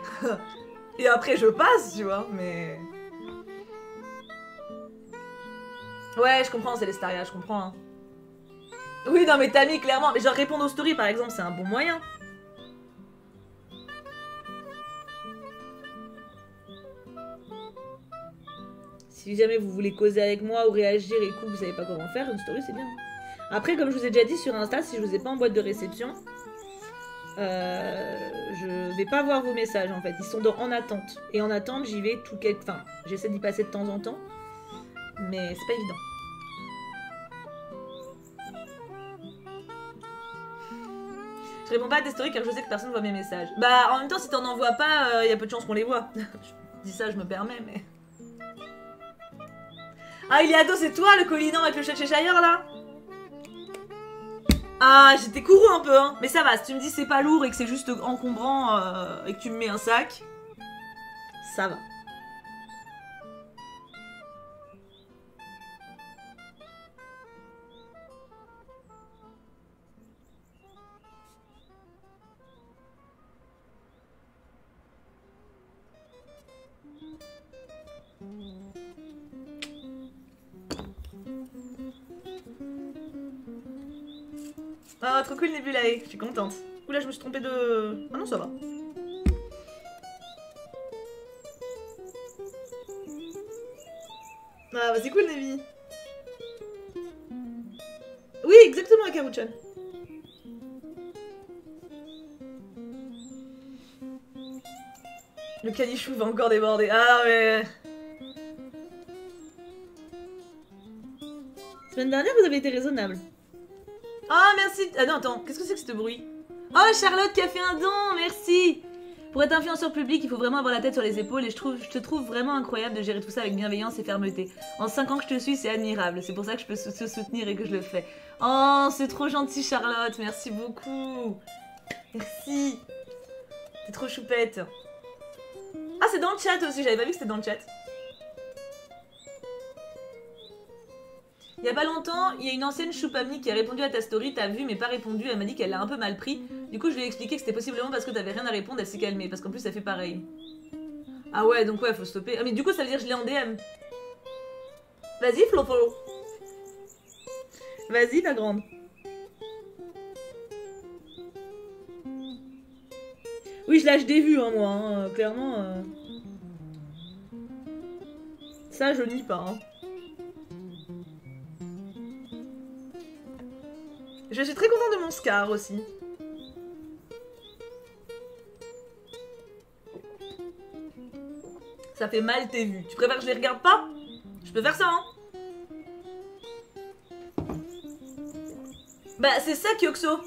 et après je passe, tu vois, mais... Ouais, je comprends, c'est les Staria, je comprends. Hein. Oui, non mais t'as mis clairement, mais genre répondre aux stories par exemple, c'est un bon moyen. Si jamais vous voulez causer avec moi ou réagir et que vous savez pas comment faire, une story c'est bien. Après, comme je vous ai déjà dit sur Insta, si je vous ai pas en boîte de réception, je vais pas voir vos messages en fait. Ils sont en attente. Et en attente, j'y vais tout quelques... Enfin, j'essaie d'y passer de temps en temps. Mais c'est pas évident. Je réponds pas à tes stories car je sais que personne voit mes messages. Bah, en même temps, si t'en envoies pas, y a peu de chances qu'on les voit. Je dis ça, je me permets, mais... Ah, il est ado, c'est toi le collinant avec le Cheshire là? Ah, j'étais couru un peu, hein. Mais ça va, si tu me dis c'est pas lourd et que c'est juste encombrant et que tu me mets un sac, ça va. Ah, trop cool Nebulae, je suis contente. Oula, je me suis trompée de... Ah non, ça va. Ah bah c'est cool Nevi. Oui, exactement, Akaruchan. Le canichou va encore déborder. Ah mais... Semaine dernière, vous avez été raisonnable. Ah, merci. Ah non, attends, qu'est-ce que c'est que ce bruit? Oh, Charlotte qui a fait un don, merci. Pour être influenceur public, il faut vraiment avoir la tête sur les épaules et je te trouve vraiment incroyable de gérer tout ça avec bienveillance et fermeté. En 5 ans que je te suis, c'est admirable. C'est pour ça que je peux te soutenir et que je le fais. Oh, c'est trop gentil, Charlotte. Merci beaucoup. Merci. T'es trop choupette. Ah, c'est dans le chat aussi. J'avais pas vu que c'était dans le chat. Il y a pas longtemps, il y a une ancienne choupamie qui a répondu à ta story, t'as vu mais pas répondu, elle m'a dit qu'elle l'a un peu mal pris. Du coup je lui ai expliqué que c'était possiblement parce que t'avais rien à répondre, elle s'est calmée, parce qu'en plus elle fait pareil. Ah ouais, donc ouais, faut stopper. Ah mais du coup ça veut dire que je l'ai en DM. Vas-y Flo. Vas-y la grande. Oui, je lâche des vues hein, moi, hein, clairement. Ça je nie pas hein. Je suis très contente de mon Scar aussi. Ça fait mal tes vues. Tu préfères que je les regarde pas? Je peux faire ça, hein? Bah, c'est ça, Kyokso.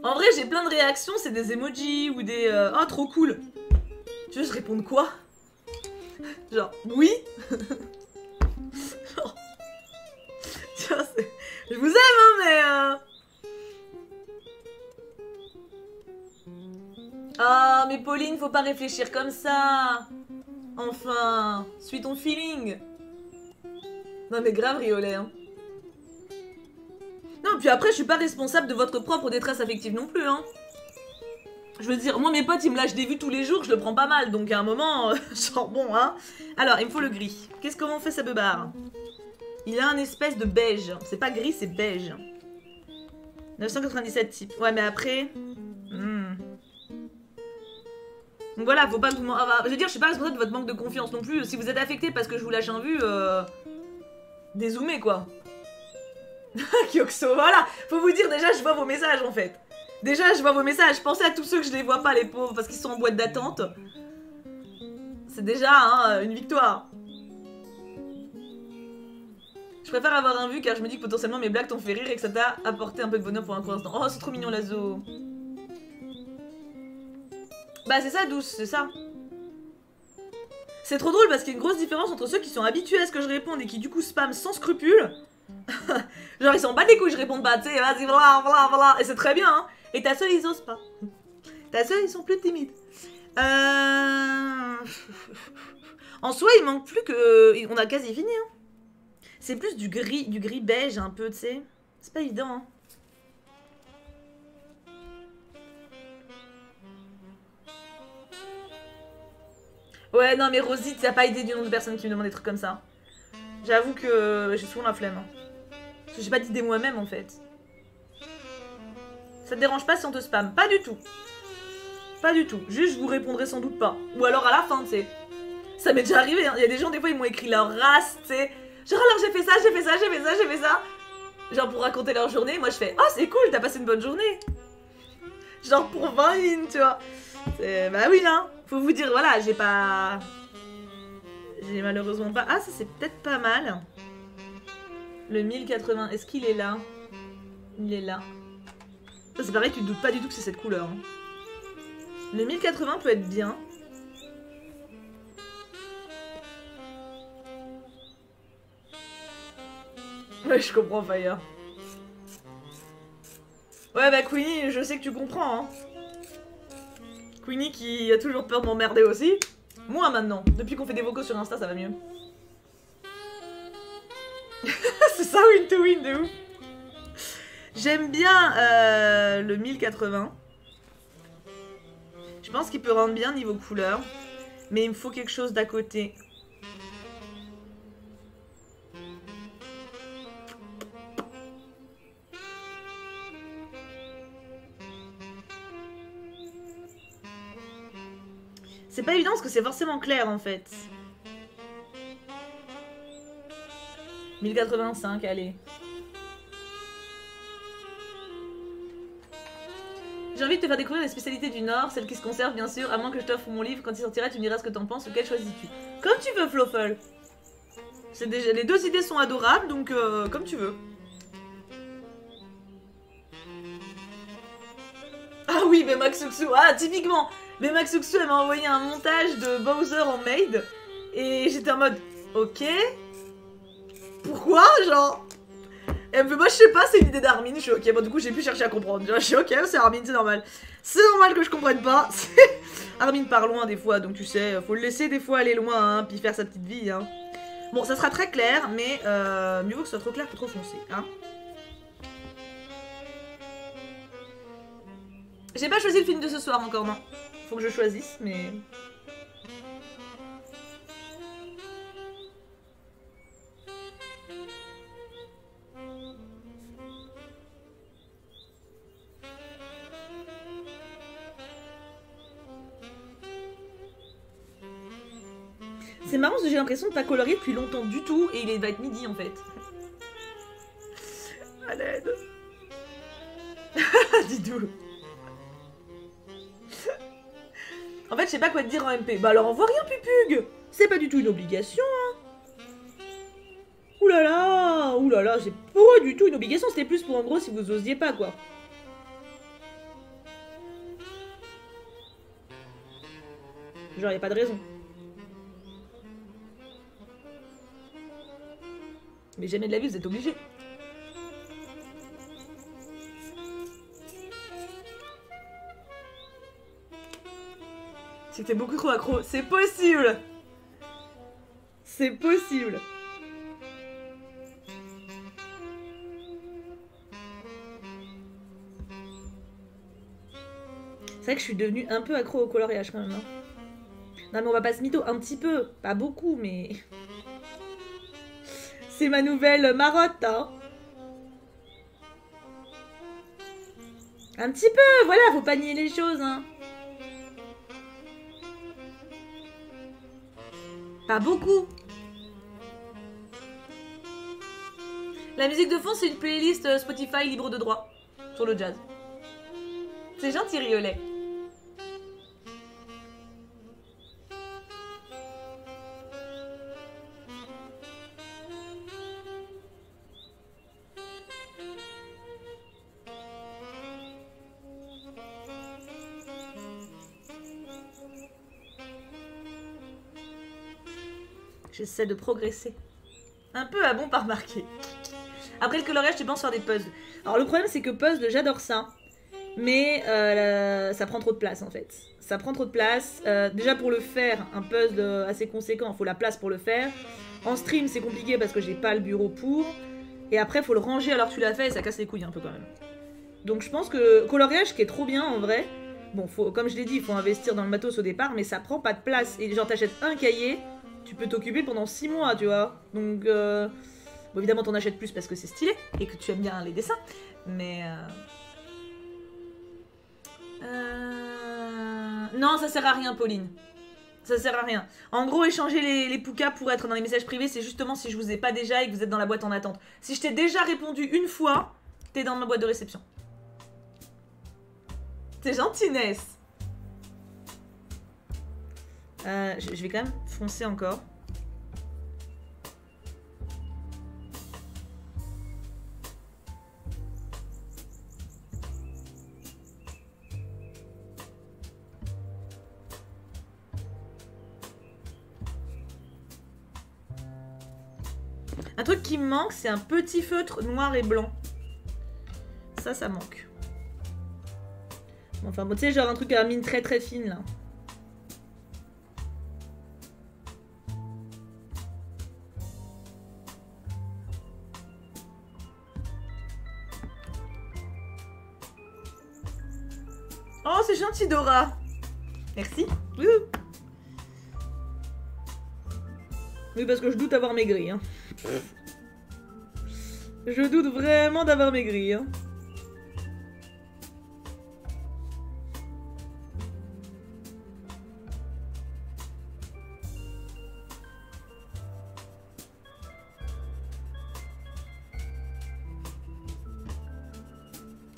En vrai, j'ai plein de réactions, c'est des emojis ou des... Oh, trop cool. Tu veux que je réponde quoi? Genre, oui? Genre... Tiens, c'est... Je vous aime, hein, mais... Ah, mais Pauline, faut pas réfléchir comme ça. Enfin, suis ton feeling. Non, mais grave, Riolet, hein. Non, puis après, je suis pas responsable de votre propre détresse affective non plus, hein. Je veux dire, moi, mes potes, ils me lâchent des vues tous les jours, je le prends pas mal. Donc, à un moment, genre, bon, hein. Alors, il me faut le gris. Comment fait sa beubare? Il a un espèce de beige. C'est pas gris, c'est beige. 997 types. Ouais, mais après... Donc voilà, faut pas que vous... je veux dire, je suis pas responsable de votre manque de confiance non plus. Si vous êtes affecté parce que je vous lâche en vue, dézoomez, quoi. Kyokso, voilà. Faut vous dire, déjà, je vois vos messages, en fait. Déjà, je vois vos messages. Pensez à tous ceux que je les vois pas, les pauvres, parce qu'ils sont en boîte d'attente. C'est déjà hein, une victoire. Je préfère avoir un vu car je me dis que potentiellement mes blagues t'ont fait rire et que ça t'a apporté un peu de bonheur pour un court instant. Oh, c'est trop mignon, Lazo. Bah, c'est ça, douce, c'est ça. C'est trop drôle parce qu'il y a une grosse différence entre ceux qui sont habitués à ce que je réponde et qui du coup spam sans scrupule. Genre, ils s'en battent les couilles, je réponds pas, tu sais, vas-y, voilà, voilà, voilà. Et c'est très bien, hein. Et t'as ceux, ils osent pas. T'as ceux, ils sont plus timides. En soi, il manque plus que... On a quasi fini, hein. C'est plus du gris beige un peu, tu sais. C'est pas évident, hein. Ouais, non, mais Rosie, t'as pas idée du nombre de personnes qui me demandent des trucs comme ça. J'avoue que j'ai souvent la flemme. Hein. Parce que j'ai pas d'idée moi-même, en fait. Ça te dérange pas si on te spam? Pas du tout. Pas du tout. Juste, je vous répondrai sans doute pas. Ou alors à la fin, tu sais. Ça m'est déjà arrivé, hein. Il y a des gens, des fois, ils m'ont écrit leur race, tu sais. Genre, alors j'ai fait ça, j'ai fait ça, j'ai fait ça, j'ai fait ça. Genre, pour raconter leur journée, moi je fais oh, c'est cool, t'as passé une bonne journée. Genre, pour 20 lignes, tu vois. Bah oui, hein. Faut vous dire, voilà, j'ai pas. J'ai malheureusement pas. Ah, ça c'est peut-être pas mal. Le 1080, est-ce qu'il est là? Il est là. Ça, c'est pareil, tu te doutes pas du tout que c'est cette couleur. Hein. Le 1080 peut être bien. Ouais, je comprends, Fire. Ouais, bah Queenie, je sais que tu comprends, hein. Queenie qui a toujours peur de m'emmerder aussi. Moi, maintenant. Depuis qu'on fait des vocaux sur Insta, ça va mieux. C'est ça, win to win, de ouf. J'aime bien le 1080. Je pense qu'il peut rendre bien niveau couleur. Mais il me faut quelque chose d'à côté. C'est pas évident parce que c'est forcément clair en fait. 1085, allez. J'ai envie de te faire découvrir les spécialités du Nord, celles qui se conservent bien sûr, à moins que je t'offre mon livre, quand il sortira tu me diras ce que t'en penses, lequel choisis-tu? Comme tu veux Flowful. Déjà... Les deux idées sont adorables, donc comme tu veux. Ah oui, mais Maxuxu, ah typiquement. Mais Maxuxu, elle m'a envoyé un montage de Bowser en maid. Et j'étais en mode, ok. Pourquoi, genre? Elle me fait, moi je sais pas, c'est une idée d'Armin. Je suis ok, bon du coup j'ai pu chercher à comprendre. Je suis ok, c'est Armin, c'est normal. C'est normal que je comprenne pas. Armin part loin des fois, donc tu sais, faut le laisser des fois aller loin, hein, puis faire sa petite vie, hein. Bon, ça sera très clair, mais mieux vaut que ce soit trop clair que trop foncé, hein. J'ai pas choisi le film de ce soir encore, non. Faut que je choisisse, mais... C'est marrant parce que j'ai l'impression de pas colorier depuis longtemps du tout et il va être midi en fait. À l'aide. Didou. En fait, je sais pas quoi te dire en MP. Bah alors envoie rien, Pupug. C'est pas du tout une obligation, hein. Oulala, c'est pas du tout une obligation. C'était plus pour en gros si vous osiez pas, quoi. Genre, y a pas de raison. Mais jamais de la vie, vous êtes obligés. C'était beaucoup trop accro. C'est possible. C'est possible. C'est vrai que je suis devenue un peu accro au coloriage quand même. Hein. Non mais on va pas se mytho, un petit peu. Pas beaucoup, mais... C'est ma nouvelle marotte, hein. Un petit peu, voilà, faut pas nier les choses, hein. Pas beaucoup. La musique de fond, c'est une playlist Spotify libre de droit sur le jazz. C'est gentil, Riolet. J'essaie de progresser. Un peu à bon par remarquer. Après le coloriage, tu penses faire des puzzles. Alors le problème, c'est que puzzle, j'adore ça. Mais ça prend trop de place en fait. Ça prend trop de place. Déjà pour le faire, un puzzle assez conséquent, il faut la place pour le faire. En stream, c'est compliqué parce que j'ai pas le bureau pour. Et après, il faut le ranger alors que tu l'as fait et ça casse les couilles un peu quand même. Donc je pense que coloriage qui est trop bien en vrai. Bon, comme je l'ai dit, il faut investir dans le matos au départ, mais ça prend pas de place. Et genre, t'achètes un cahier, tu peux t'occuper pendant 6 mois, tu vois. Donc, bon, évidemment, t'en achètes plus parce que c'est stylé et que tu aimes bien les dessins. Mais... Non, ça sert à rien, Pauline. Ça sert à rien. En gros, échanger les poucas pour être dans les messages privés, c'est justement si je vous ai pas déjà et que vous êtes dans la boîte en attente. Si je t'ai déjà répondu une fois, t'es dans ma boîte de réception. C'est gentil, Ness. Je vais quand même foncer encore. Un truc qui me manque, c'est un petit feutre noir et blanc. Ça manque. Enfin, bon, tu sais, genre un truc à mine très très fine, là. Oh, c'est gentil, Dora. Merci. Wouhou. Oui, parce que je doute avoir maigri, hein. Je doute vraiment d'avoir maigri, hein.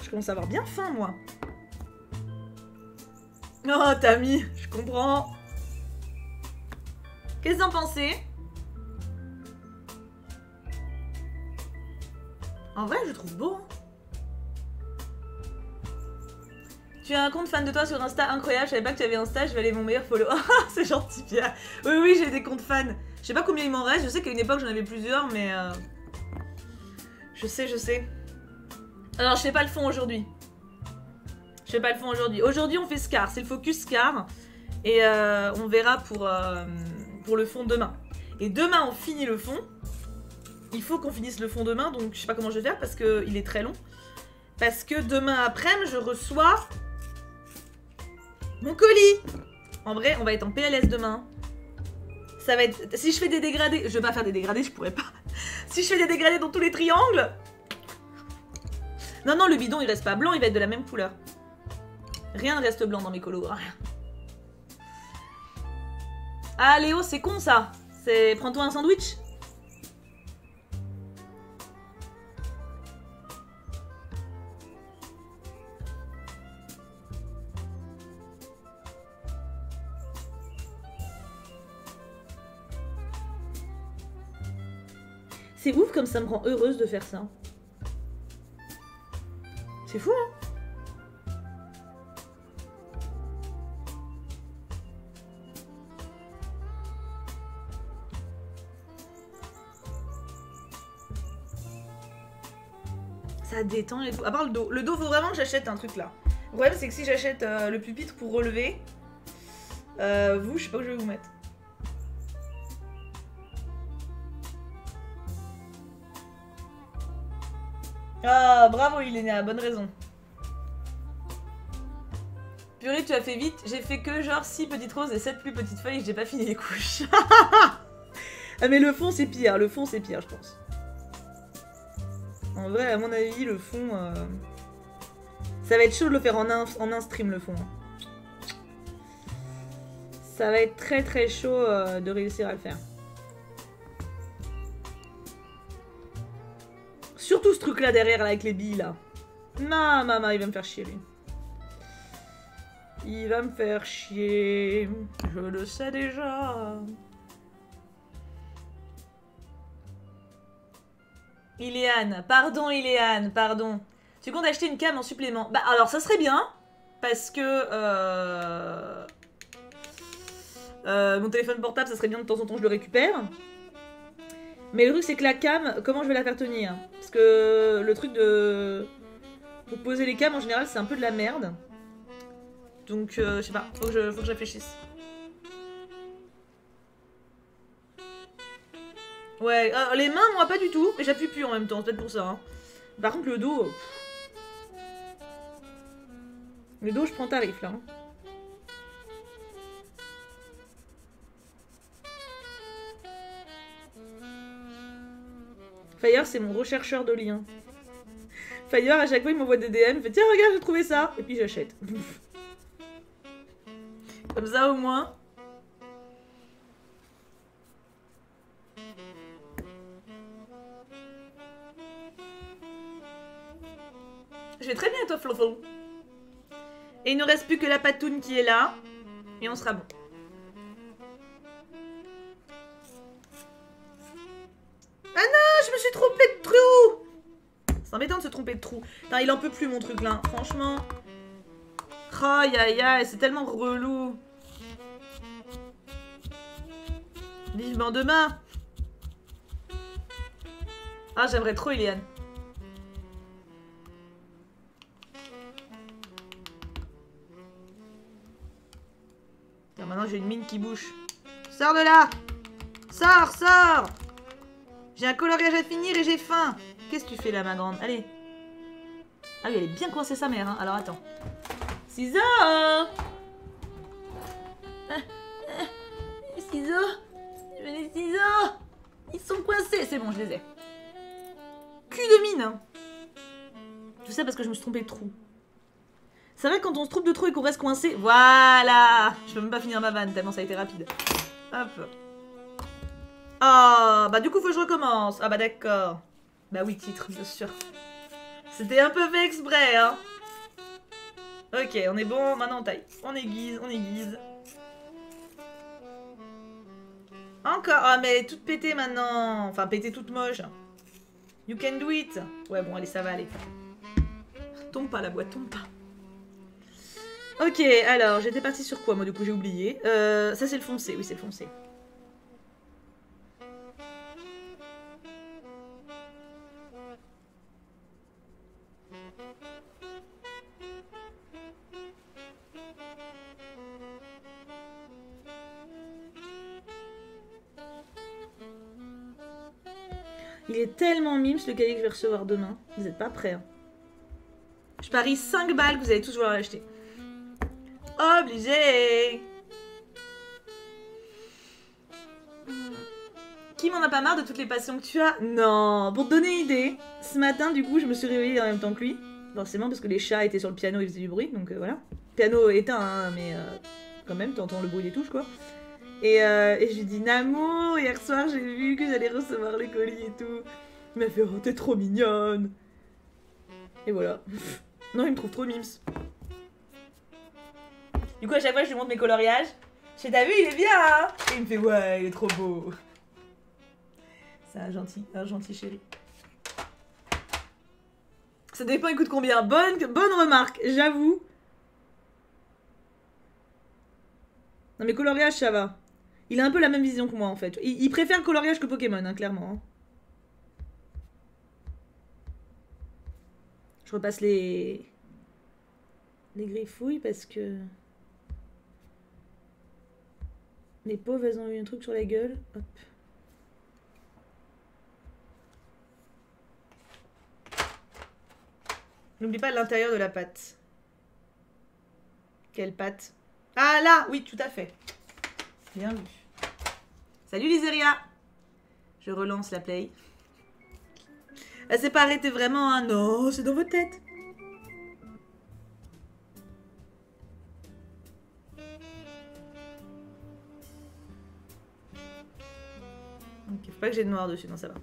Je commence à avoir bien faim, moi. Oh, Tammy, je comprends. Qu'est-ce que t'en pensez? En vrai, je trouve beau. Tu as un compte fan de toi sur Insta incroyable. Je savais pas que tu avais Insta. Je vais aller mon meilleur follow. C'est gentil, Pierre. Oui, oui, j'ai des comptes fans. Je sais pas combien il m'en reste. Je sais qu'à une époque, j'en avais plusieurs, mais... Je sais, je sais. Alors, je fais pas le fond aujourd'hui. Je fais pas le fond aujourd'hui. Aujourd'hui, on fait Scar. C'est le focus Scar. Et on verra pour le fond demain. Et demain, on finit le fond. Il faut qu'on finisse le fond demain. Donc, je sais pas comment je vais faire parce qu'il est très long. Parce que demain après-midi, je reçois mon colis. En vrai, on va être en PLS demain. Ça va être... Si je fais des dégradés... Je vais pas faire des dégradés, je pourrais pas. Si je fais des dégradés dans tous les triangles... Non, non, le bidon, il reste pas blanc, il va être de la même couleur. Rien ne reste blanc dans mes colos, rien. Ah, Léo, c'est con, ça. Prends-toi un sandwich. C'est ouf comme ça me rend heureuse de faire ça. C'est fou, hein? Ça détend et tout. À part le dos. Le dos, faut vraiment que j'achète un truc là. Le problème, c'est que si j'achète le pupitre pour relever, vous, je sais pas où je vais vous mettre. Ah, bravo, il est né à la bonne raison. Purée, tu as fait vite. J'ai fait que genre 6 petites roses et 7 plus petites feuilles et j'ai pas fini les couches. Ah, mais le fond, c'est pire. Le fond, c'est pire, je pense. En vrai, à mon avis, le fond... Ça va être chaud de le faire en un stream, le fond. Ça va être très très chaud de réussir à le faire. surtout ce truc là derrière là, avec les billes là. Non, maman, il va me faire chier lui. Il va me faire chier. Je le sais déjà. Iléane, pardon Iléane, pardon. Tu comptes acheter une cam en supplément? Bah alors ça serait bien. Parce que... mon téléphone portable, ça serait bien de temps en temps je le récupère. Mais le truc c'est que la cam, comment je vais la faire tenir? Parce que le truc de... Pour poser les cams en général c'est un peu de la merde. Donc je sais pas, faut que je réfléchisse. Ouais, les mains moi pas du tout, mais j'appuie plus en même temps, c'est peut-être pour ça. Hein. Par contre le dos... Le dos je prends tarif là. Hein. Fire, c'est mon rechercheur de liens. Fire, à chaque fois, il m'envoie des DM, il fait tiens, regarde, j'ai trouvé ça. Et puis j'achète. Comme ça, au moins. Je vais très bien, toi, Flofo. Et il ne reste plus que la patoune qui est là. Et on sera bon. Ah non, je me suis trompée de trou. C'est embêtant de se tromper de trou. Putain, il en peut plus mon truc là, franchement. Aïe aïe aïe, c'est tellement relou. Vivement demain. Ah, j'aimerais trop Iliane. Tiens, maintenant j'ai une mine qui bouge. Sors de là. Sors, sors. J'ai un coloriage à finir et j'ai faim. Qu'est-ce que tu fais là, ma grande? Allez. Ah oui, elle est bien coincée sa mère, hein. Alors attends. Ciseaux. Les ciseaux. Je veux les ciseaux. Ils sont coincés. C'est bon, je les ai. Cul de mine. Hein. Tout ça parce que je me suis trompée de trou. C'est vrai que quand on se trompe de trou et qu'on reste coincé... Voilà. Je peux même pas finir ma vanne tellement ça a été rapide. Hop. Ah, bah du coup faut que je recommence. Ah bah d'accord. Bah oui, titre, bien sûr. C'était un peu fait exprès, hein. Ok, on est bon, maintenant on taille. On aiguise, on aiguise. Encore. Ah mais toute pétée maintenant. Enfin pétée toute moche. You can do it. Ouais bon allez, ça va aller. Tombe pas la boîte, tombe pas. Ok, alors j'étais partie sur quoi moi du coup j'ai oublié. Ça c'est le foncé, oui c'est le foncé. Il est tellement mimes le cahier que je vais recevoir demain. Vous êtes pas prêts. Hein. Je parie 5 balles que vous allez tous vouloir l'acheter. Obligé. Qui m'en a pas marre de toutes les passions que tu as? Non. Pour te donner une idée, ce matin du coup je me suis réveillée en même temps que lui. Forcément parce que les chats étaient sur le piano, ils faisaient du bruit. Donc voilà. Piano éteint hein, mais quand même t'entends le bruit des touches quoi. Et je lui dis Namo, hier soir j'ai vu que j'allais recevoir le colis et tout. Il m'a fait oh t'es trop mignonne. Et voilà. Non il me trouve trop mimes. Du coup à chaque fois je lui montre mes coloriages. Je fais t'as vu il est bien hein. Et il me fait ouais il est trop beau. C'est un gentil chéri. Ça dépend il coûte combien. Bonne remarque, j'avoue. Non mais coloriage ça va. Il a un peu la même vision que moi en fait. Il préfère coloriage que Pokémon, hein, clairement. Hein. Je repasse les griffouilles parce que... Les pauvres, elles ont eu un truc sur la gueule. Hop. N'oublie pas l'intérieur de la pâte. Quelle pâte? Ah là, oui, tout à fait. Bien vu. Salut Liseria. Je relance la play. Elle s'est pas arrêtée vraiment, hein. Non, c'est dans votre tête. Ok, faut pas que j'ai de noir dessus, non ça va.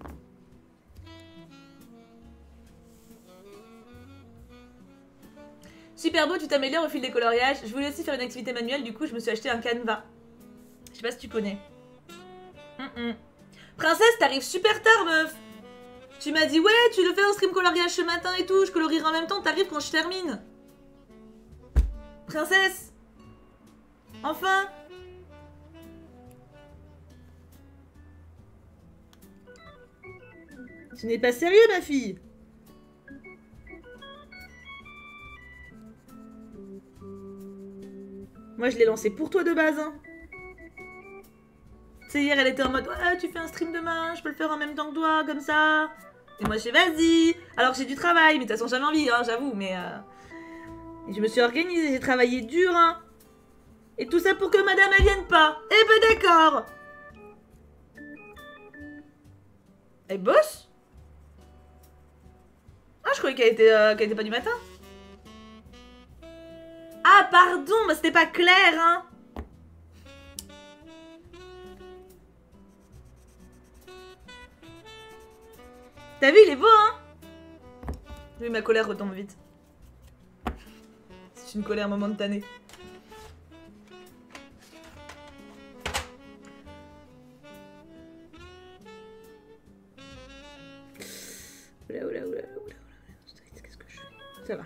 Super beau, tu t'améliores au fil des coloriages. Je voulais aussi faire une activité manuelle, du coup je me suis acheté un canevas. Je sais pas si tu connais. Princesse, t'arrives super tard, meuf. Tu m'as dit, ouais, tu le fais en stream coloriage ce matin et tout, je colorierai en même temps, t'arrives quand je termine. Princesse. Enfin. Ce n'est pas sérieux, ma fille. Moi, je l'ai lancé pour toi de base, hein. Tu sais, hier, elle était en mode, ouais, tu fais un stream demain, je peux le faire en même temps que toi, comme ça. Et moi, je fais, vas-y. Alors que j'ai du travail, mais de toute façon, j'avais envie, hein, j'avoue, mais... Et je me suis organisée, j'ai travaillé dur, hein. Et tout ça pour que madame, elle vienne pas. Eh ben, d'accord. Elle bosse? Ah, je croyais qu'elle était pas du matin. Ah, pardon, bah c'était pas clair, hein. T'as vu, il est beau, hein. Oui, ma colère retombe vite. C'est une colère momentanée. Oula. Qu'est-ce que je fais? Ça va.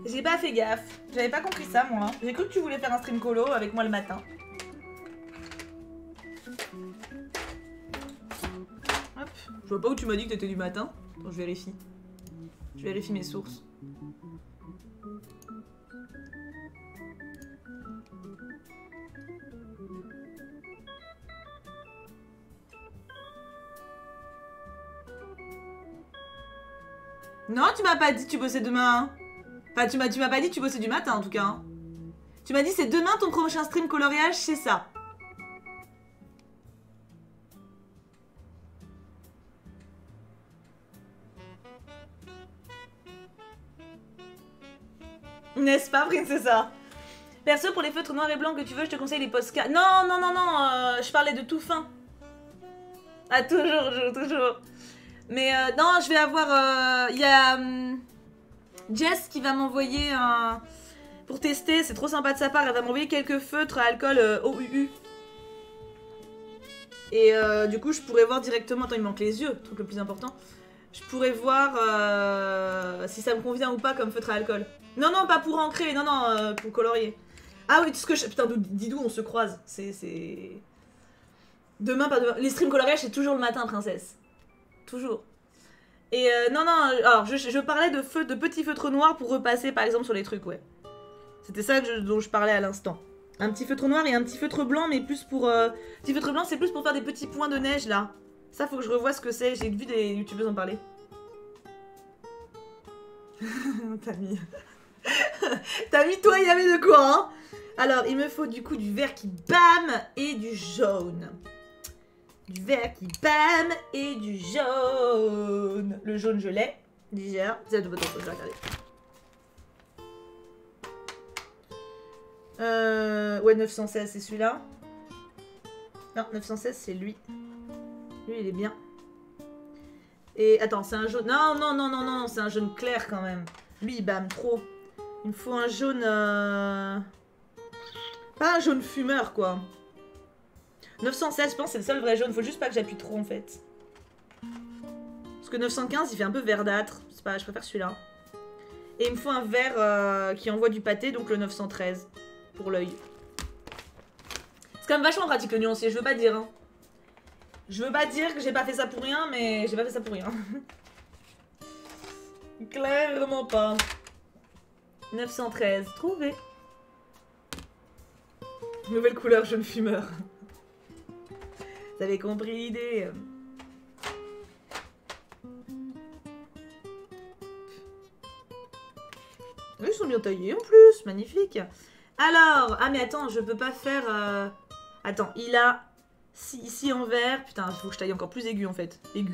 J'ai pas fait gaffe. J'avais pas compris ça, moi. J'ai cru que tu voulais faire un stream colo avec moi le matin. Hop. Je vois pas où tu m'as dit que t'étais du matin. Attends, je vérifie. Je vérifie mes sources. Non, tu m'as pas dit que tu bossais demain. Enfin, tu m'as pas dit que tu bossais du matin, en tout cas. Hein. Tu m'as dit c'est demain ton prochain stream coloriage, c'est ça. N'est-ce pas, Princessa? Perso, pour les feutres noirs et blancs que tu veux, je te conseille les Posca. Non, je parlais de tout fin. Ah, toujours. Mais non, je vais avoir... Il y a Jess qui va m'envoyer un... Pour tester, c'est trop sympa de sa part, elle va m'envoyer quelques feutres à alcool OUU. Et du coup, je pourrais voir directement... Attends, il me manque les yeux, le truc le plus important. Je pourrais voir si ça me convient ou pas comme feutre à alcool. Non, pas pour ancrer, non, pour colorier. Ah oui, tout ce que je... Putain, dis d'où on se croise. C'est... Demain, pas demain. Les streams coloriage, c'est toujours le matin, princesse. Toujours. Et non, alors je parlais de petits feutres noirs pour repasser par exemple sur les trucs, ouais. C'était ça dont je parlais à l'instant. Un petit feutre noir et un petit feutre blanc, mais plus pour... Petit feutre blanc, c'est plus pour faire des petits points de neige, là. Ça, faut que je revoie ce que c'est. J'ai vu des youtubeuses en parler. T'as mis... T'as mis toi, il y avait de quoi, hein. Alors, il me faut du coup du vert qui bam et du jaune. Du vert qui bam et du jaune. Le jaune, je l'ai. Déjà. C'est tout, je vais regarder. Ouais, 916, c'est celui-là. Non, 916, c'est lui. Lui, il est bien. Et attends, c'est un jaune. Non, c'est un jaune clair quand même. Lui, il bam trop. Il me faut un jaune... Pas un jaune fumeur, quoi. 916, je pense, c'est le seul vrai jaune. Faut juste pas que j'appuie trop, en fait. Parce que 915, il fait un peu verdâtre. C'est pas, je préfère celui-là. Et il me faut un vert qui envoie du pâté, donc le 913. Pour l'œil. C'est quand même vachement pratique, le nuancier. Je veux pas dire, hein. Je veux pas dire que j'ai pas fait ça pour rien, mais j'ai pas fait ça pour rien. Clairement pas. 913, trouvé. Nouvelle couleur, jaune fumeur. Vous avez compris l'idée. Ils sont bien taillés en plus, magnifique. Alors, ah mais attends, je peux pas faire... Attends, il a ici en vert. Putain, il faut que je taille encore plus aigu en fait. Aigu.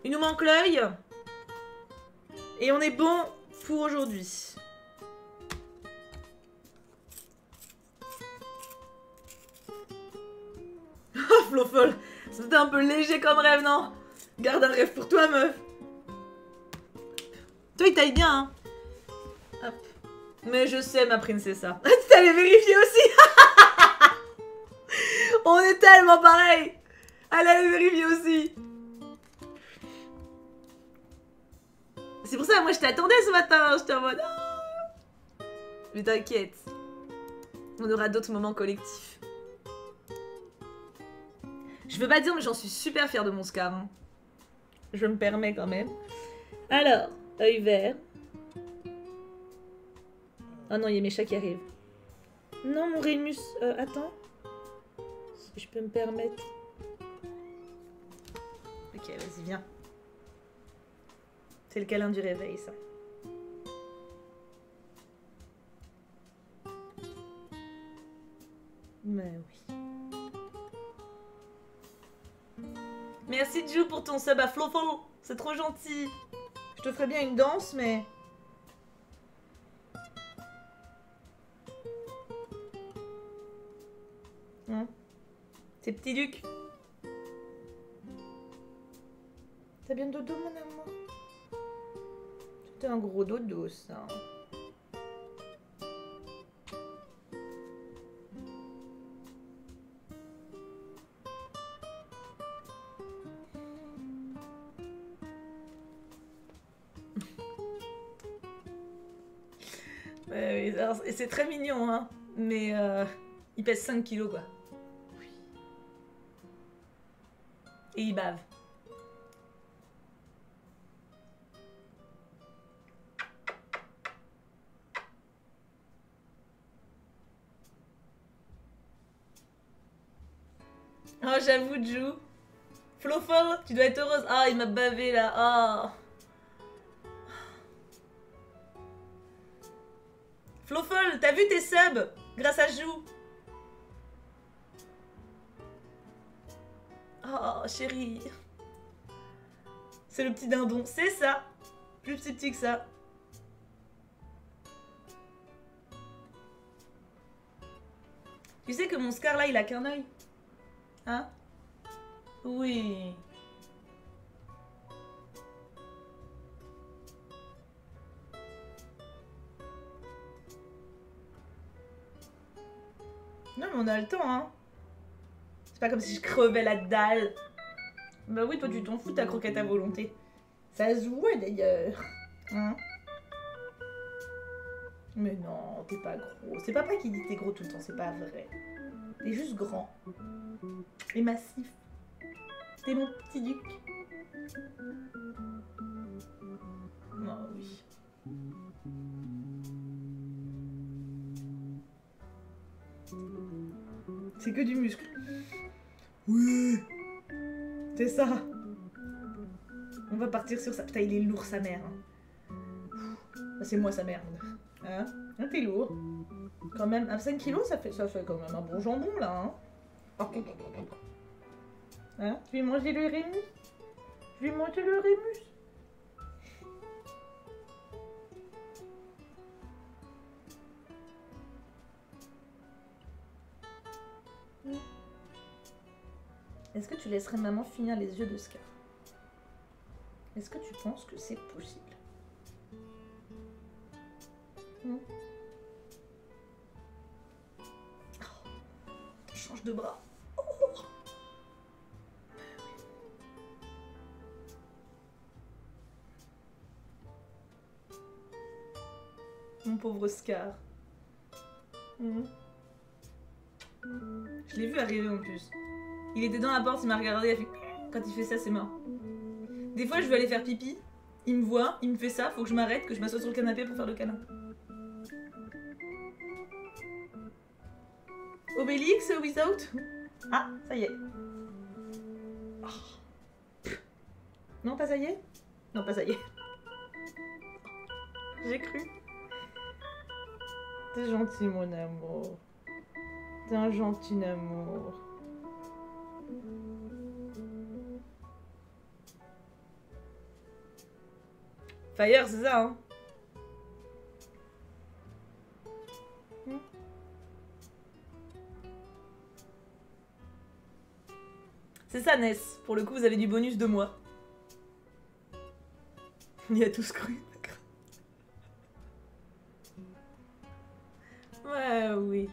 Il nous manque l'œil. Et on est bon pour aujourd'hui. Oh, Flofol, c'était un peu léger comme rêve, non? Garde un rêve pour toi, meuf. il taille bien, hein. Hop. Mais je sais, ma princessa. Tu t'allais vérifier aussi. On est tellement pareil. Elle allait vérifier aussi. C'est pour ça, moi, je t'attendais ce matin. J'étais en mode... Oh. Mais t'inquiète. On aura d'autres moments collectifs. Je veux pas dire, mais j'en suis super fière de mon Scar. Hein. Je me permets quand même. Alors, œil vert. Oh non, il y a mes chats qui arrivent. Non, mon Rémus. Attends. Si je peux me permettre. Ok, vas-y, viens. C'est le câlin du réveil, ça. Mais oui. Merci Ju pour ton sub à Flofol. C'est trop gentil. Je te ferais bien une danse, mais... Hein? C'est petit Duc. T'as bien dodo, mon amour? C'était un gros dodo, ça. C'est très mignon, hein. Mais il pèse 5 kilos, quoi. Oui. Et il bave. Oh, j'avoue, Ju. Flofol, tu dois être heureuse. Ah, il m'a bavé, là. Ah. Flofol, t'as vu tes subs grâce à Ju. Oh, chérie. C'est le petit dindon. C'est ça. Plus petit que ça. Tu sais que mon Scar, là, il a qu'un œil. Hein? Oui. Non, mais on a le temps, hein. C'est pas comme si je crevais la dalle. Bah oui, toi, tu t'en fous, ta croquette à volonté. Ça se voit, d'ailleurs. Hein? Mais non, t'es pas gros. C'est papa qui dit t'es gros tout le temps, c'est pas vrai. T'es juste grand. Et massif. T'es mon petit Duc. Oh oui. C'est que du muscle. Oui. C'est ça. On va partir sur ça. Putain, il est lourd, sa mère. Hein. C'est moi, sa mère. Hein? T'es lourd. Quand même, à 5 kilos, ça fait quand même un bon jambon, là. Hein? Hein? Je vais manger le Rémus. Je vais manger le Rémus. Est-ce que tu laisserais maman finir les yeux de Scar? Est-ce que tu penses que c'est possible? Oh, change de bras. Oh. Mon pauvre Scar. Je l'ai vu arriver en plus. Il était dans la porte, il m'a regardé, il a fait... Quand il fait ça, c'est mort. Des fois, je veux aller faire pipi. Il me voit, il me fait ça, faut que je m'arrête, que je m'assoie sur le canapé pour faire le câlin. Obélix, without. Ah, ça y est. Oh. Non, pas ça y est? Non, pas ça y est. J'ai cru. T'es gentil, mon amour. T'es un gentil amour. Fire, c'est ça, hein? C'est ça, Ness. Pour le coup, vous avez du bonus de moi. Il y a tous cru. Ah oui.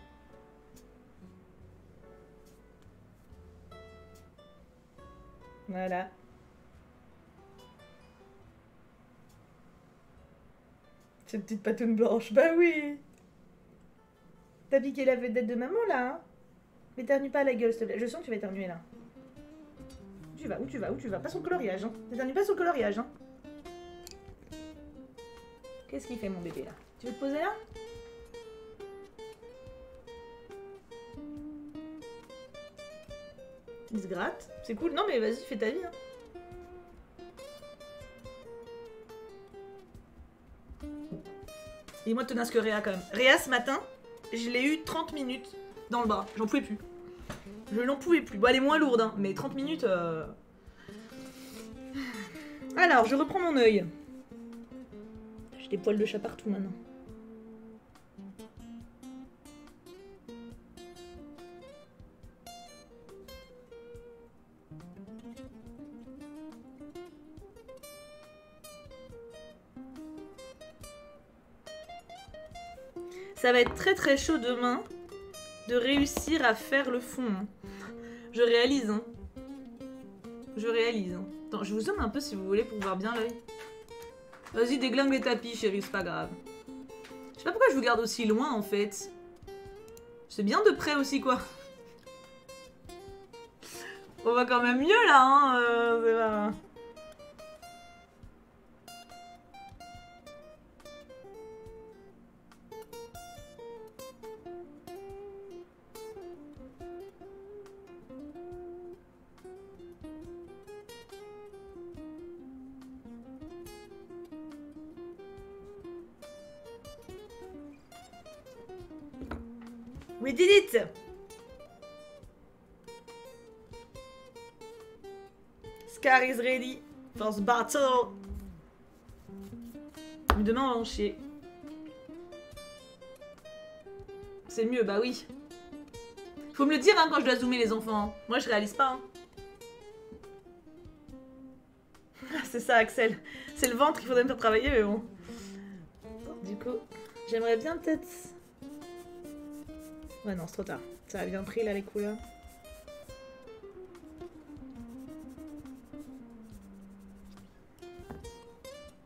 Voilà. Cette petite patoune blanche, bah oui. T'as piqué la vedette de maman là, hein? M'éternue pas à la gueule, s'il te plaît. Je sens que tu vas éternuer là. Où tu vas? Où tu vas? Où tu vas? Pas sur le coloriage, hein. T'éternues pas sur le coloriage, hein. Qu'est-ce qu'il fait mon bébé là? Tu veux te poser là? Il se gratte. C'est cool. Non mais vas-y, fais ta vie, hein. Il est moins tenace que Réa quand même. Réa ce matin, je l'ai eu 30 minutes dans le bras. J'en pouvais plus. Je n'en pouvais plus. Bon, elle est moins lourde, hein, mais 30 minutes... Alors, je reprends mon œil. J'ai des poils de chat partout maintenant. Ça va être très très chaud demain de réussir à faire le fond. Hein. Je réalise. Hein. Je réalise. Hein. Attends, je vous zoome un peu si vous voulez pour voir bien l'œil. Vas-y, déglingue les tapis, chérie, c'est pas grave. Je sais pas pourquoi je vous garde aussi loin en fait. C'est bien de près aussi quoi. On va quand même mieux là, hein. C'est pas... We did it! Scar is ready for the battle. Mais demain on va en chier. C'est mieux, bah oui. Faut me le dire hein, quand je dois zoomer les enfants. Moi je réalise pas. Hein. C'est ça Axel. C'est le ventre qu'il faudrait me faire travailler mais bon. Du coup, j'aimerais bien peut-être... Ouais non, c'est trop tard. Ça a bien pris là les couleurs.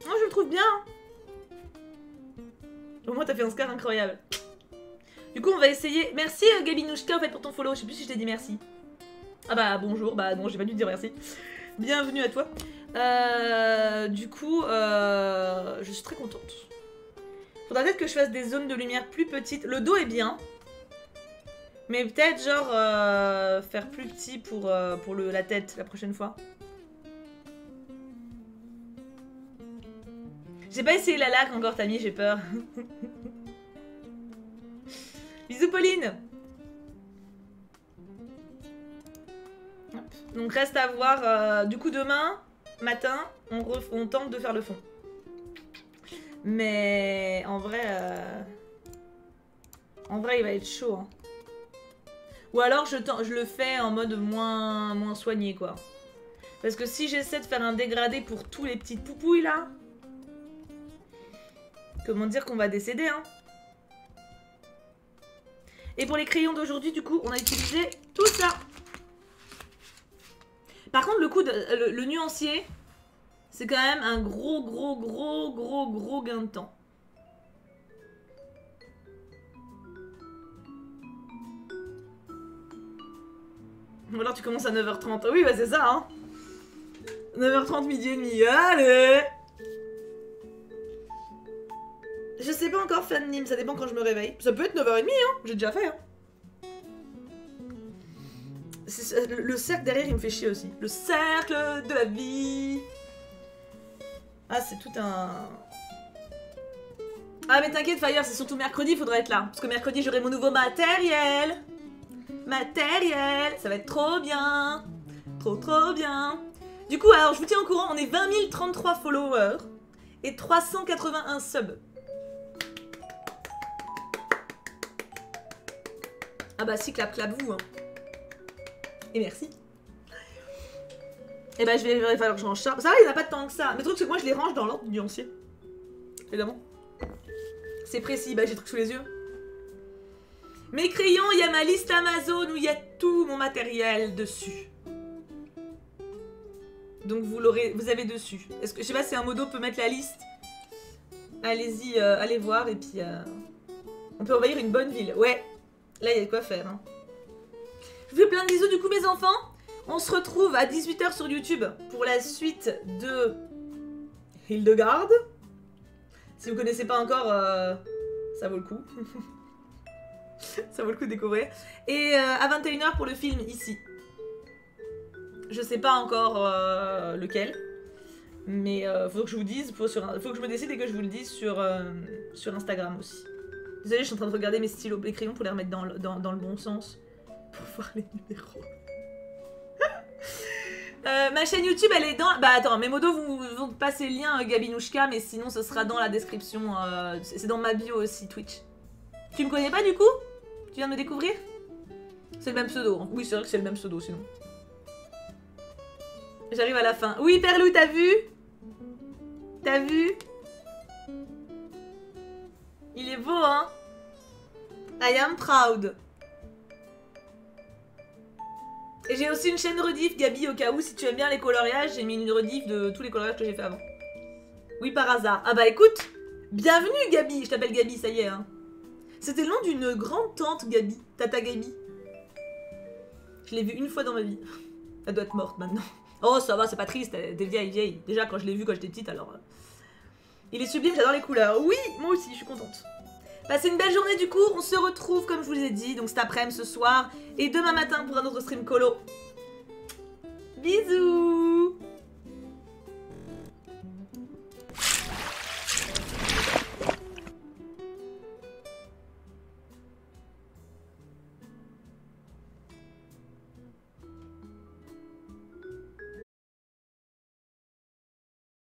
Oh, je le trouve bien. Au moins t'as fait un scar incroyable. Du coup on va essayer... Merci Gabinouchka en fait pour ton follow. Je sais plus si je t'ai dit merci. Ah bah bonjour, bah non j'ai pas dû te dire merci. Bienvenue à toi. Du coup je suis très contente. Faudra peut-être que je fasse des zones de lumière plus petites. Le dos est bien. Mais peut-être genre faire plus petit pour la tête la prochaine fois. J'ai pas essayé la laque encore Tammy, j'ai peur. Bisous Pauline. Hop. Donc reste à voir. Du coup demain matin on tente de faire le fond. Mais en vrai il va être chaud hein. Ou alors je le fais en mode moins soigné quoi. Parce que si j'essaie de faire un dégradé pour tous les petites poupouilles là, comment dire qu'on va décéder hein. Et pour les crayons d'aujourd'hui du coup on a utilisé tout ça. Par contre le nuancier c'est quand même un gros gain de temps. Ou alors tu commences à 9h30. Oui, bah c'est ça, hein. 9h30, midi et demi. Allez! Je sais pas encore fan Nîmes, ça dépend quand je me réveille. Ça peut être 9h30, hein. J'ai déjà fait, hein. Le cercle derrière, il me fait chier aussi. Le cercle de la vie. Ah, c'est tout un... Ah, mais t'inquiète, Fire, c'est surtout mercredi, il faudra être là. Parce que mercredi, j'aurai mon nouveau matériel. Ça va être trop bien. Trop bien. Du coup, alors je vous tiens au courant, on est 20 033 followers et 381 subs. Ah bah si, clap vous. Hein. Et merci. Et bah il va falloir que je range ça. Ça va, il n'y en a pas tant que ça. Mais le truc c'est que moi je les range dans l'ordre du nuancier. Évidemment. C'est précis, bah j'ai le truc sous les yeux. Mes crayons, il y a ma liste Amazon où il y a tout mon matériel dessus. Donc vous avez dessus. Est-ce que je sais pas si un modo peut mettre la liste. Allez-y, allez voir et puis on peut envahir une bonne ville. Ouais, là il y a de quoi faire. Hein. Je vous fais plein de bisous du coup mes enfants. On se retrouve à 18 h sur YouTube pour la suite de Hildegard. Si vous connaissez pas encore, ça vaut le coup. Ça vaut le coup de découvrir. Et à 21 h pour le film ici. Je sais pas encore lequel. Mais faut que je vous dise, faut que je me décide et que je vous le dise sur Instagram aussi. Désolée, je suis en train de regarder mes stylos, les crayons pour les remettre dans le bon sens. Pour voir les numéros. Ma chaîne YouTube, elle est dans... Bah attends, mes modos vont passer le lien Gabinouchka, mais sinon ce sera dans la description. C'est dans ma bio aussi, Twitch. Tu me connais pas du coup? Tu viens de me découvrir? C'est le même pseudo. Hein. Oui, c'est vrai que c'est le même pseudo sinon. J'arrive à la fin. Oui, Perlou, t'as vu? T'as vu? Il est beau, hein? I am proud. Et j'ai aussi une chaîne rediff, Gabi, au cas où, si tu aimes bien les coloriages, j'ai mis une rediff de tous les coloriages que j'ai fait avant. Oui, par hasard. Ah bah écoute, bienvenue Gabi, je t'appelle Gabi, ça y est. Hein. C'était le nom d'une grande tante, Gabi, Tata Gabi. Je l'ai vue une fois dans ma vie. Elle doit être morte maintenant. Oh, ça va, c'est pas triste, elle est vieille. Déjà, quand je l'ai vue quand j'étais petite, alors... Il est sublime, j'adore les couleurs. Oui, moi aussi, je suis contente. Passez une belle journée du coup, on se retrouve comme je vous l'ai dit, donc cet après-midi, ce soir, et demain matin pour un autre stream colo. Bisous.